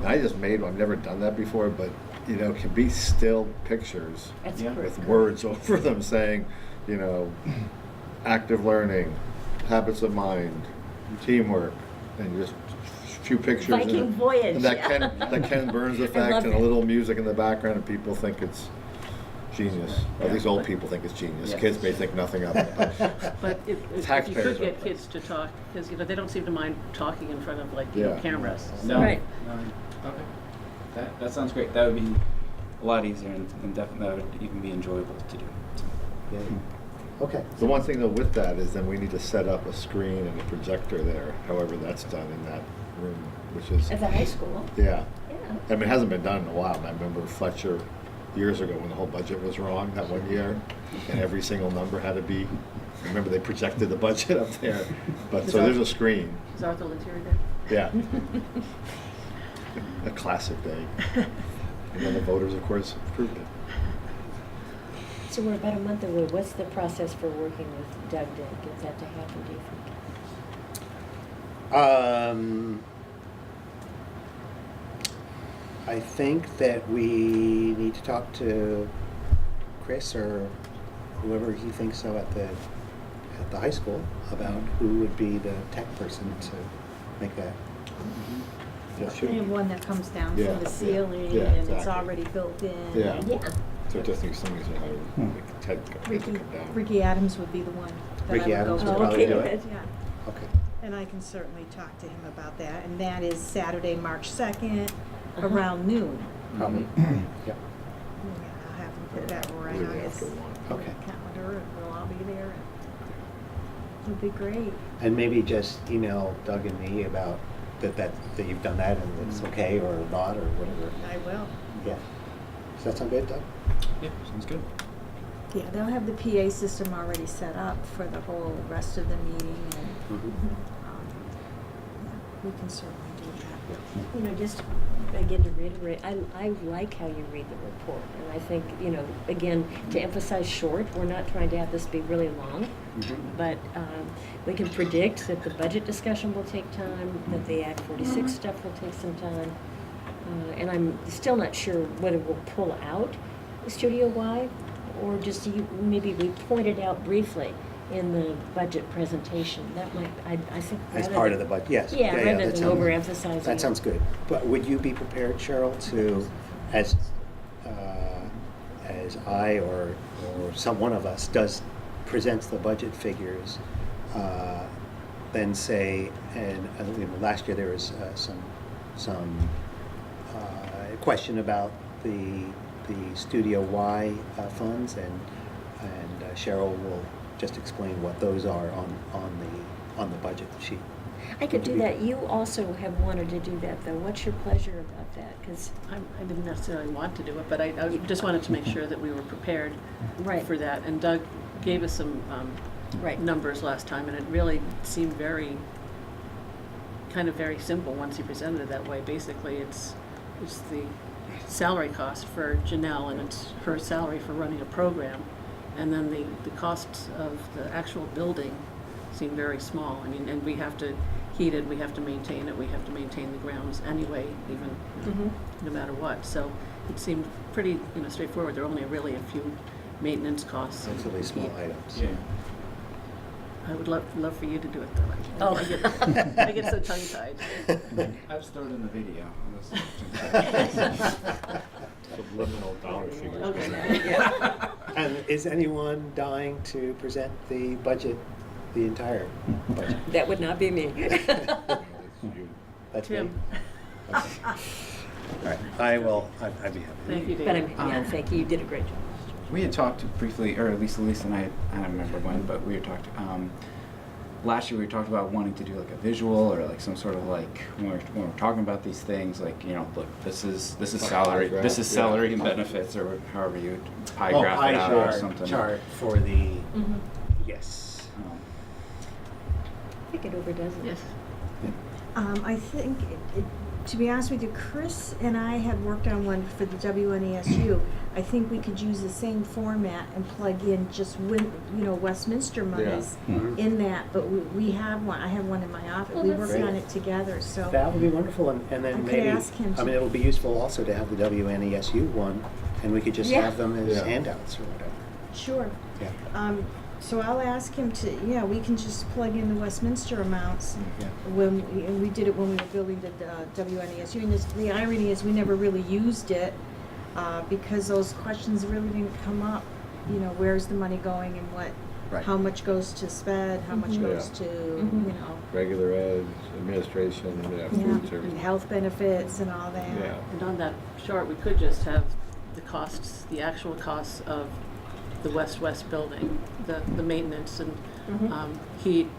I just made one. I've never done that before, but it can be still pictures That's Yeah. correct. with words over them saying, active learning, habits of mind, teamwork, and just a few pictures. Viking and voyage, And that yeah. Ken Burns I effect love and a that. little music in the background, and people think it's genius. Or at least old people think it's genius. Yes. Kids may think nothing of it. but if you Taxpayers could get are- kids to talk, because, they don't seem to mind talking in front of, Yeah. cameras. So. No. Right. No. Okay. That sounds great. That would be a lot easier and definitely that would even be enjoyable to do. Yeah. Okay. The one thing though with that is then we need to set up a screen and a projector there, however that's done in that room, which is, At the high school. yeah. Yeah. I mean, it hasn't been done in a while. And I remember Fletcher years ago when the whole budget was wrong that one year, and every single number had to be. Remember they projected the budget up there, but so there's a screen. Is Arthur Lettieri there? Yeah. A classic day. And then the voters, of course, approved it. So we're about a month away. What's the process for working with Doug to get that to happen, do you think? I think that we need to talk to Chris or whoever he thinks so at the high school about who would be the tech person to make that. Yeah, We have one that comes down Yeah, from the yeah, ceiling yeah, and it's exactly. already built in. Yeah. and Yeah. So it just needs somebody to know, like Ted has to come down. Ricky Adams would be the one that Ricky I would Adams go would with. probably do it. Yeah. Okay. And I can certainly talk to him about that, and that is Saturday, March 2nd, Uh-huh. around noon. Probably, Mm-hmm. yeah, Yeah, I'll have him put that right Really on his after one. okay. calendar, and we'll all be there. It'll be great. And maybe just email Doug and me about that you've done that and it's okay or not or whatever. I will. Yeah. Does that sound good, Doug? Yeah, sounds good. Yeah, they'll have the PA system already set up for the whole rest of the meeting, and Mhm. yeah, we can certainly do that. You know, just again to reiterate, I like how you read the report. And I think, you know, again, to emphasize short, we're not trying to have this be really long. Mhm. But we can predict that the budget discussion will take time, that the Act 46 stuff will take some time. And I'm still not sure whether we'll pull out Studio Y or just maybe we point it out briefly in the budget presentation. That might, I think. As rather part than- of the budget, yes. Yeah, rather that than sounds- overemphasizing. That sounds good. But would you be prepared, Cheryl, to, as I or some one of us presents the budget figures, then say, and you know, last year there was some question about the Studio Y funds, and Cheryl will just explain what those are on the budget sheet. I could do that. You also have wanted to do that, though. What's your pleasure about that? Because I didn't necessarily want to do it, but I just wanted to make sure that we were prepared Right. for that. And Doug gave us some Right. numbers last time, and it really seemed very simple once he presented it that way. Basically, it's the salary cost for Janelle, and it's her salary for running a program, and then the costs of the actual building seem very small. I mean, and we have to heat it, we have to maintain it, we have to maintain the grounds anyway, even Mhm. no matter what. So it seemed pretty, straightforward. There are only really a few maintenance costs. Relatively small items. Yeah. I would love for you to do it though. Oh. I get so tongue-tied. I've started in the video. Subliminal dollar figures. Okay. And is anyone dying to present the budget, the entire budget? That would not be me. That's me? Tim. All right, I'd be happy. Thank you, But David. thank you. You did a great job. We had talked briefly, or at least Elise and I don't remember when, but we had talked, last year we talked about wanting to do like a visual or like some sort of like, when we're talking about these things, like, look, this is salary, graph, this is yeah. salary and benefits, or however you pie Oh, graph pie it out or chart- something. Chart for the, Mm-hmm. yes. I think it overdoes it. Yes. I think, to be honest with you, Chris and I had worked on one for the WNESU. I think we could use the same format and plug in just Westminster monies Mhm. in that, but we have one, I have one in my office. Oh, We that's worked great. on it together, so. That would be wonderful, and I then could maybe, ask him I mean, to- it'll be useful also to have the WNESU one, and we could just Yeah. have them as Yeah. handouts or whatever. Sure. Yeah. So I'll ask him to, we can just plug in the Westminster amounts. Yeah. And we did it when we were building the WNESU, and the irony is we never really used it because those questions really didn't come up. Where's the money going and what, Right. how much goes to SPED, how much Mhm. goes Yeah. to, Mhm. Regular ed, administration, yeah, food service. and health benefits and all that. Yeah. And on that chart, we could just have the costs, the actual costs of the West building, the maintenance and Mhm. heat,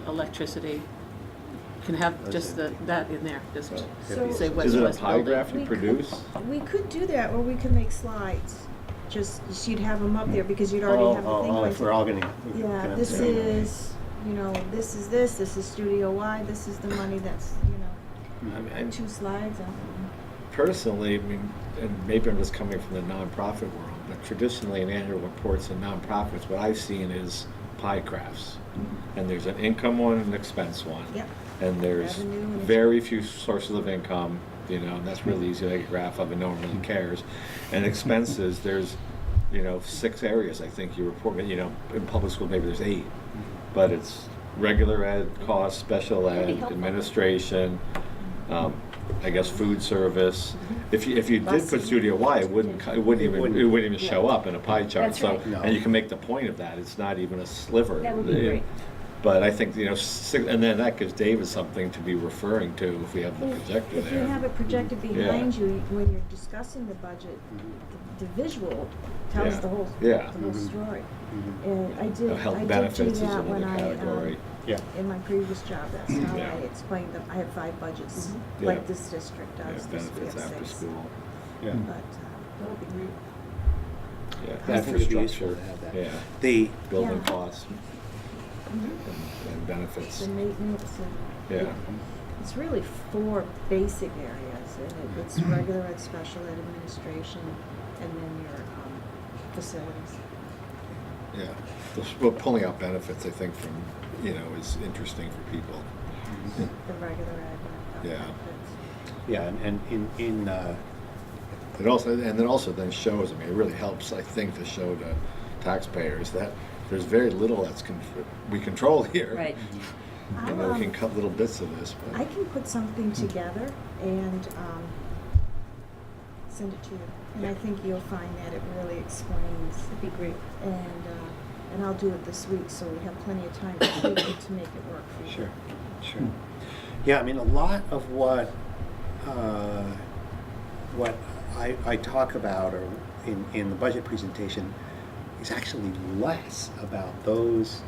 electricity. Can have Those just are- that in there, just So- So- say Is it a West pie building. graph you We produce? We could do that, or we could make slides. Just, you'd have them up there because you'd already have the thing. Oh, like- if we're all gonna. Yeah, this is, this is Studio Y, this is the money that's, I mean, 2 slides on. personally, and maybe I'm just coming from the nonprofit world, but traditionally in annual reports in nonprofits, what I've seen is pie graphs. And there's an income one and an expense one. Yep. And there's Revenue and very few sources of income, and that's really easy to make a graph of and no one really cares. And expenses, there's, 6 areas I think you report, in public school maybe there's 8. But it's regular ed costs, special That'd be ed, helpful. administration, I guess food service. If you did put Buses. Studio Y, it wouldn't even show up in a pie chart. That's So, right. No. and you can make the point of that. It's not even a sliver. That would be great. But I think, and then that gives David something to be referring to if we have the projector If you there. have it projected behind you, when you're discussing the budget, the visual tells Yeah. the whole Yeah. story. Mhm. And I did Health do benefits is that when another category. Yeah. in my previous job, that's how Yeah. I explained them. I have 5 budgets, Yeah. like this district Yeah, does. This we benefits have after 6. school. Yeah. But that would be great. Yeah, I think it'd be useful infrastructure, to have that. yeah, The, building Yeah. costs and benefits, The maintenance and. yeah. It's really 4 basic areas, and it's regular ed, special ed administration, and then your facilities. Yeah, well, pulling out benefits, I think, from, is interesting for people. The regular ed. Yeah. benefits. yeah, and in It also, and it also then shows, it really helps, I think, to show to taxpayers that there's very little we control here. Right. We can cut little bits of this, but. I can put something together and send it to you, and I think you'll find that it really explains. That'd be great. And I'll do it this week, so we have plenty of time to make it work for you. Sure. Yeah, I mean, a lot of what I talk about or in the budget presentation is actually less about those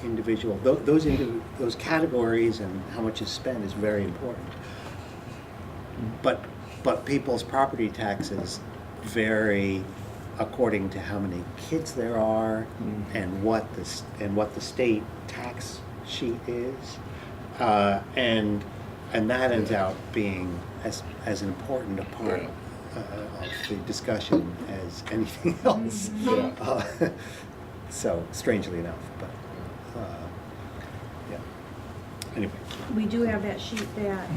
individual, those categories, and how much is spent is very important. But people's property taxes vary according to how many kids there are and what the state tax sheet is, and that ends out being as important a part of the discussion as anything else. Yeah. So strangely enough, but yeah. Anyway, We do have that sheet that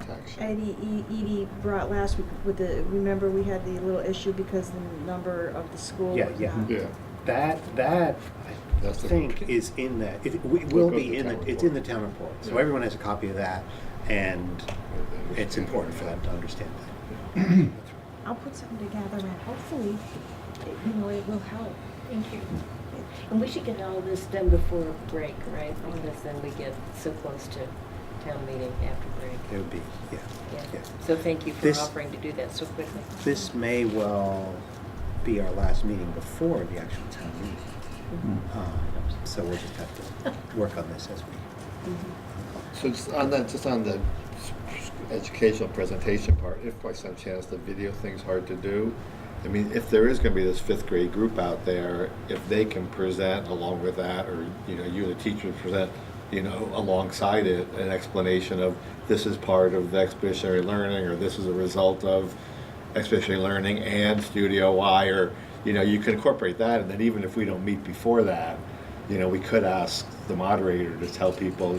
Tax sheet. Edie brought last week with remember we had the little issue because the number of the school Yeah, was yeah. not. Yeah. that I That's the- think is in that. It will goes be to in town it's in the report. town report. So Yeah. everyone has a copy of that, and it's important for them to understand that. I'll put something together and hopefully, it will help. Thank you. And we should get all this done before break, right? Because then we get so close to town meeting after break. It would be, yeah. Yeah. So thank you for This- offering to do that so quickly. This may well be our last meeting before the actual town meeting. So we'll just have to work on this as we. So just on the educational presentation part, if by some chance the video thing's hard to do, I mean, if there is gonna be this 5th grade group out there, if they can present along with that, or, you the teachers present, alongside it, an explanation of this is part of the expeditionary learning, or this is a result of expeditionary learning and Studio Y, or, you can incorporate that, and then even if we don't meet before that, we could ask the moderator to tell people,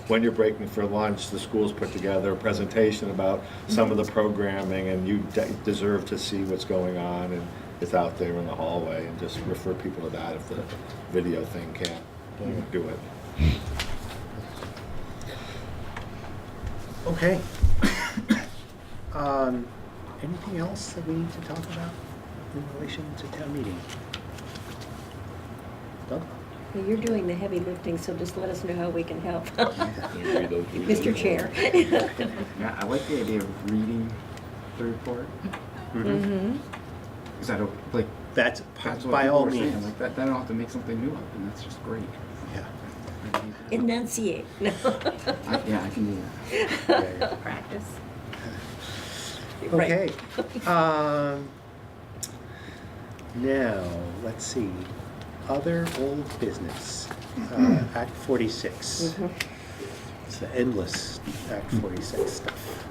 when you're breaking for lunch, the school's put together a presentation about some of the programming, and you deserve to see what's going on, and it's out there in the hallway, and just refer people to that if the video thing can't do it. Okay. Anything else that we need to talk about in relation to town meeting? Doug? Well, you're doing the heavy lifting, so just let us know how we can help. Read those Mr. Chair. Yeah, I like the idea of reading the report, Mm-hmm. because I don't, like, That's that's what by people all are saying, means. like, that I don't have to make something new up, and that's just great. Yeah. Enunciate. No. Yeah, I can do that. Yeah, yeah. Practice. Okay. Right. Now, let's see. Other old business. Act 46. Mhm. It's the endless Act 46 stuff.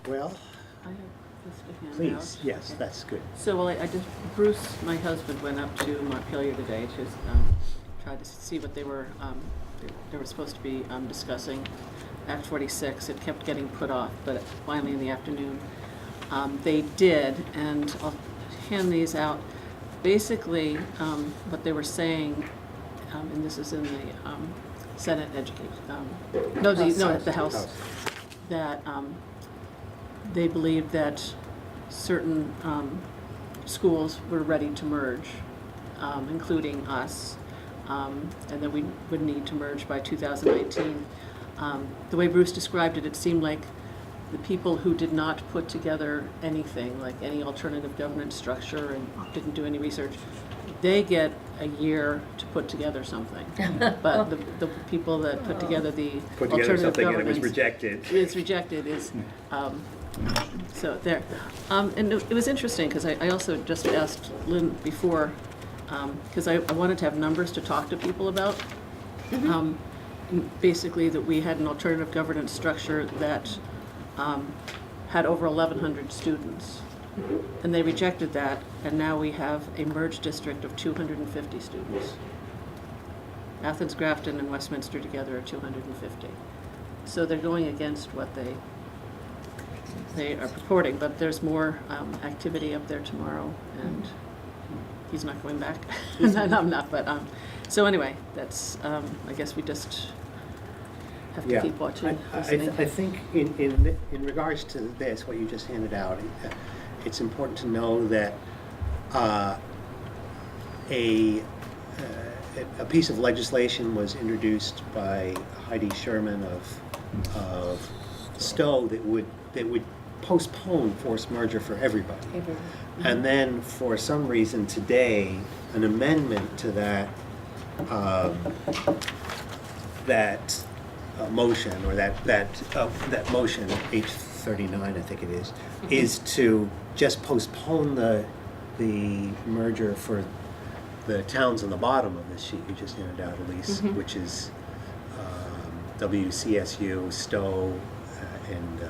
Well, I have this to hand please, out. yes, that's good. So, well, I just, Bruce, my husband, went up to Montpelier today to try to see what they were supposed to be discussing. Act 46, it kept getting put off, but finally in the afternoon, they did, and I'll hand these out. Basically, what they were saying, and this is in the Senate education, the House, that they believed that certain schools were ready to merge, including us, and then we would need to merge by 2019. The way Bruce described it, it seemed like the people who did not put together anything, like any alternative governance structure and didn't do any research, they get a year to put together something. But the people that put together the Put together alternative something and it governance. was rejected. It's rejected is, so there. And it was interesting, because I also just asked Lynn before, because I wanted to have numbers to talk to people about. Basically, that we had an alternative governance structure that had over 1,100 students. And they rejected that, and now we have a merged district of 250 students. Athens, Grafton, and Westminster together are 250. So they're going against what they are purporting, but there's more activity up there tomorrow, and he's not going back. And I'm not, but, so anyway, that's, I guess we just have to keep watching, listening. I think in regards to this, what you just handed out, it's important to know that a piece of legislation was introduced by Heidi Sherman of Stowe that would postpone forced merger for everybody. And then for some reason today, an amendment to that motion, or that motion, H39 I think it is to just postpone the merger for the towns on the bottom of this sheet you just handed out, Elise, which is WCSU, Stowe, and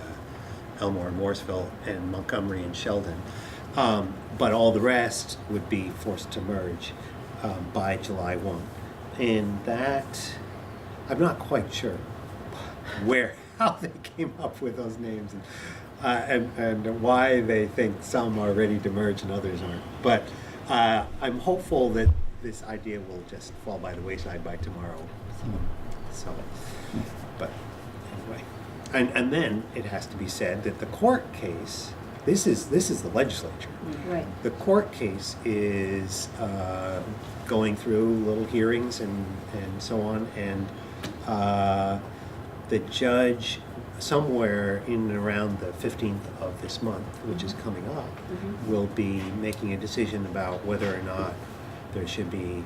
Elmore and Morrisville, and Montgomery and Sheldon. But all the rest would be forced to merge by July 1. And that, I'm not quite sure how they came up with those names and why they think some are ready to merge and others aren't. But I'm hopeful that this idea will just fall by the wayside by tomorrow. But anyway, and then it has to be said that the court case. This is the legislature. Right. The court case is going through little hearings and so on, and the judge somewhere in and around the 15th of this month, which is coming up, will be making a decision about whether or not there should be,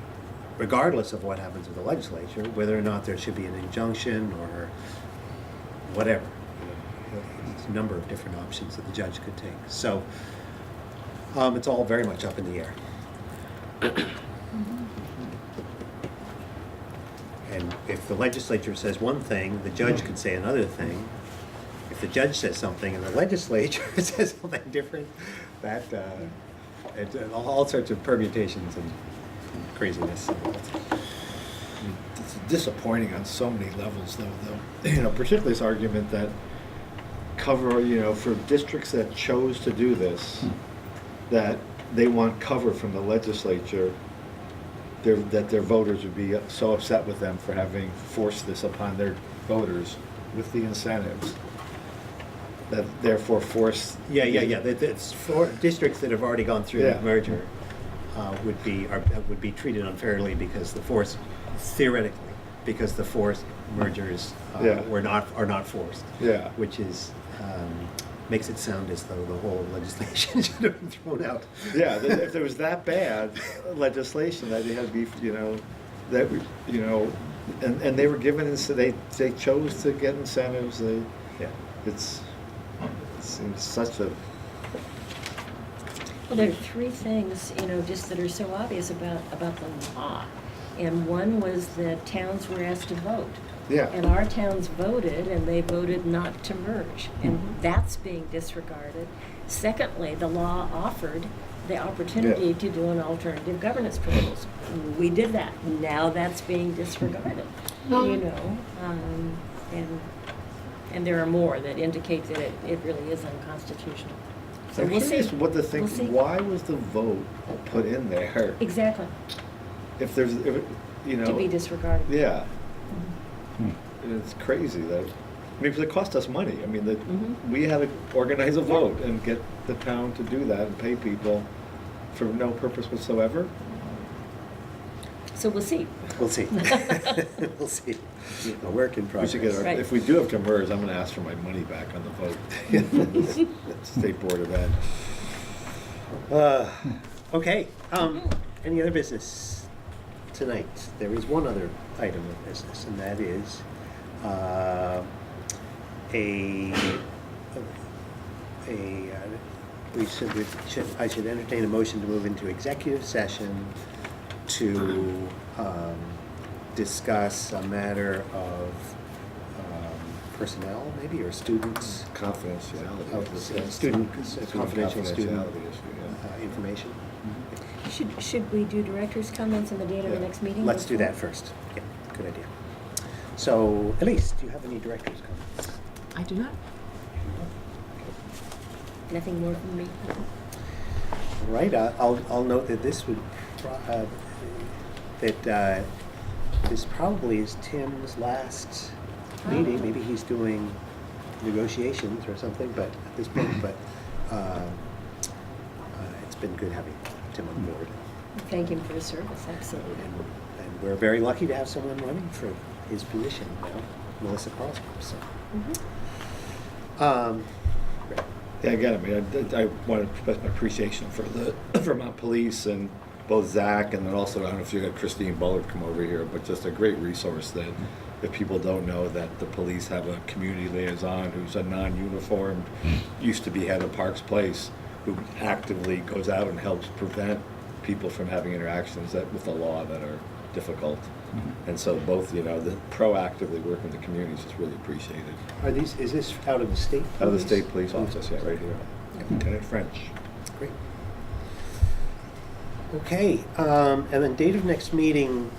regardless of what happens with the legislature, whether or not there should be an injunction or whatever. There's a number of different options that the judge could take. So it's all very much up in the air. And if the legislature says one thing, the judge could say another thing. If the judge says something and the legislature says something different, that it's all sorts of permutations and craziness. It's disappointing on so many levels, though. You know, particularly this argument that cover, you know, for districts that chose to do this, that they want cover from the legislature, that their voters would be so upset with them for having forced this upon their voters with the incentives, that therefore force. Yeah. It's for districts that have already gone through the merger would be treated unfairly because theoretically, because the forced mergers are not forced. Yeah. Which is makes it sound as though the whole legislation should have been thrown out. Yeah, if there was that bad legislation that they had to be, and they were given, they chose to get incentives. It seems such a. Well, there are three things, just that are so obvious about the law. And one was that towns were asked to vote. Yeah. And our towns voted, and they voted not to merge. And that's being disregarded. Secondly, the law offered the opportunity to do an alternative governance proposal. We did that. Now that's being disregarded. And there are more that indicate that it really is unconstitutional. So I'm we'll curious see. what to think. We'll see. Why was the vote put in there? Exactly. To be disregarded. Yeah. It's crazy that, because it cost us money. I mean, we had to organize a vote and get the town to do that and pay people for no purpose whatsoever. So we'll see. We'll see. We'll see. A work in We progress. should get our, Right. if we do have to merge, I'm gonna ask for my money back on the vote. State Board of Ed. Okay, any other business tonight? There is one other item of business, and that is I should entertain a motion to move into executive session to discuss a matter of personnel, maybe, or students' Confidentiality. student confidential student confidentiality issue, information. Should we do director's comments on the date of the Yeah. next meeting? Let's do before? that first. Yeah, good idea. So, Elise, do you have any director's comments? I do not. Nothing more from me? All right, I'll note that this would, this probably is Tim's last meeting. Maybe he's doing negotiations or something, but at this point, it's been good having Tim on board. Thank him for his service, absolutely. And we're very lucky to have someone running for his position now, Melissa Carlsborough, so. Great. Yeah, again, I mean, I want to express my appreciation for the Vermont Police and both Zach and then also, I don't know if you got Christine Bullard come over here, but just a great resource that if people don't know that the police have a community liaison who's a non-uniformed, used to be head of Parks Place, who actively goes out and helps prevent people from having interactions with the law that are difficult. And so both, the proactively working with the community is just really appreciated. Is this out of the state? Out of the police? state police office, yeah, right here. Lieutenant French. Great. Okay, and then date of next meeting,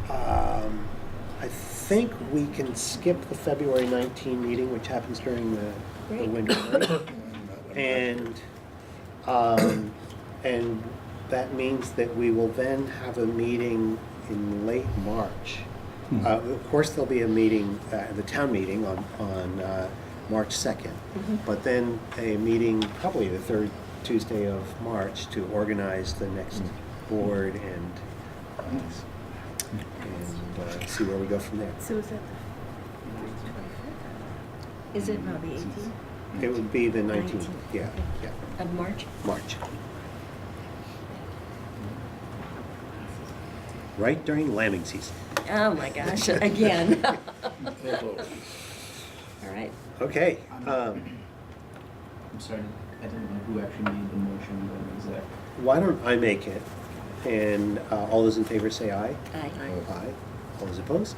I think we can skip the February 19 meeting, which happens during the Great. winter break. And that means that we will then have a meeting in late March. Of course, there'll be a meeting, the town meeting on March 2nd, but then a meeting probably the third Tuesday of March to organize the next board and see where we go from there. So is that Is it No, the 18th. It would be the 19th, 19th. yeah, of March? March. Right during lambing season. Oh my gosh, again. All right. Okay, I'm sorry, I didn't know who actually made the motion, but Zach. why don't I make it, and all those in favor say aye. Aye. Aye. All those opposed?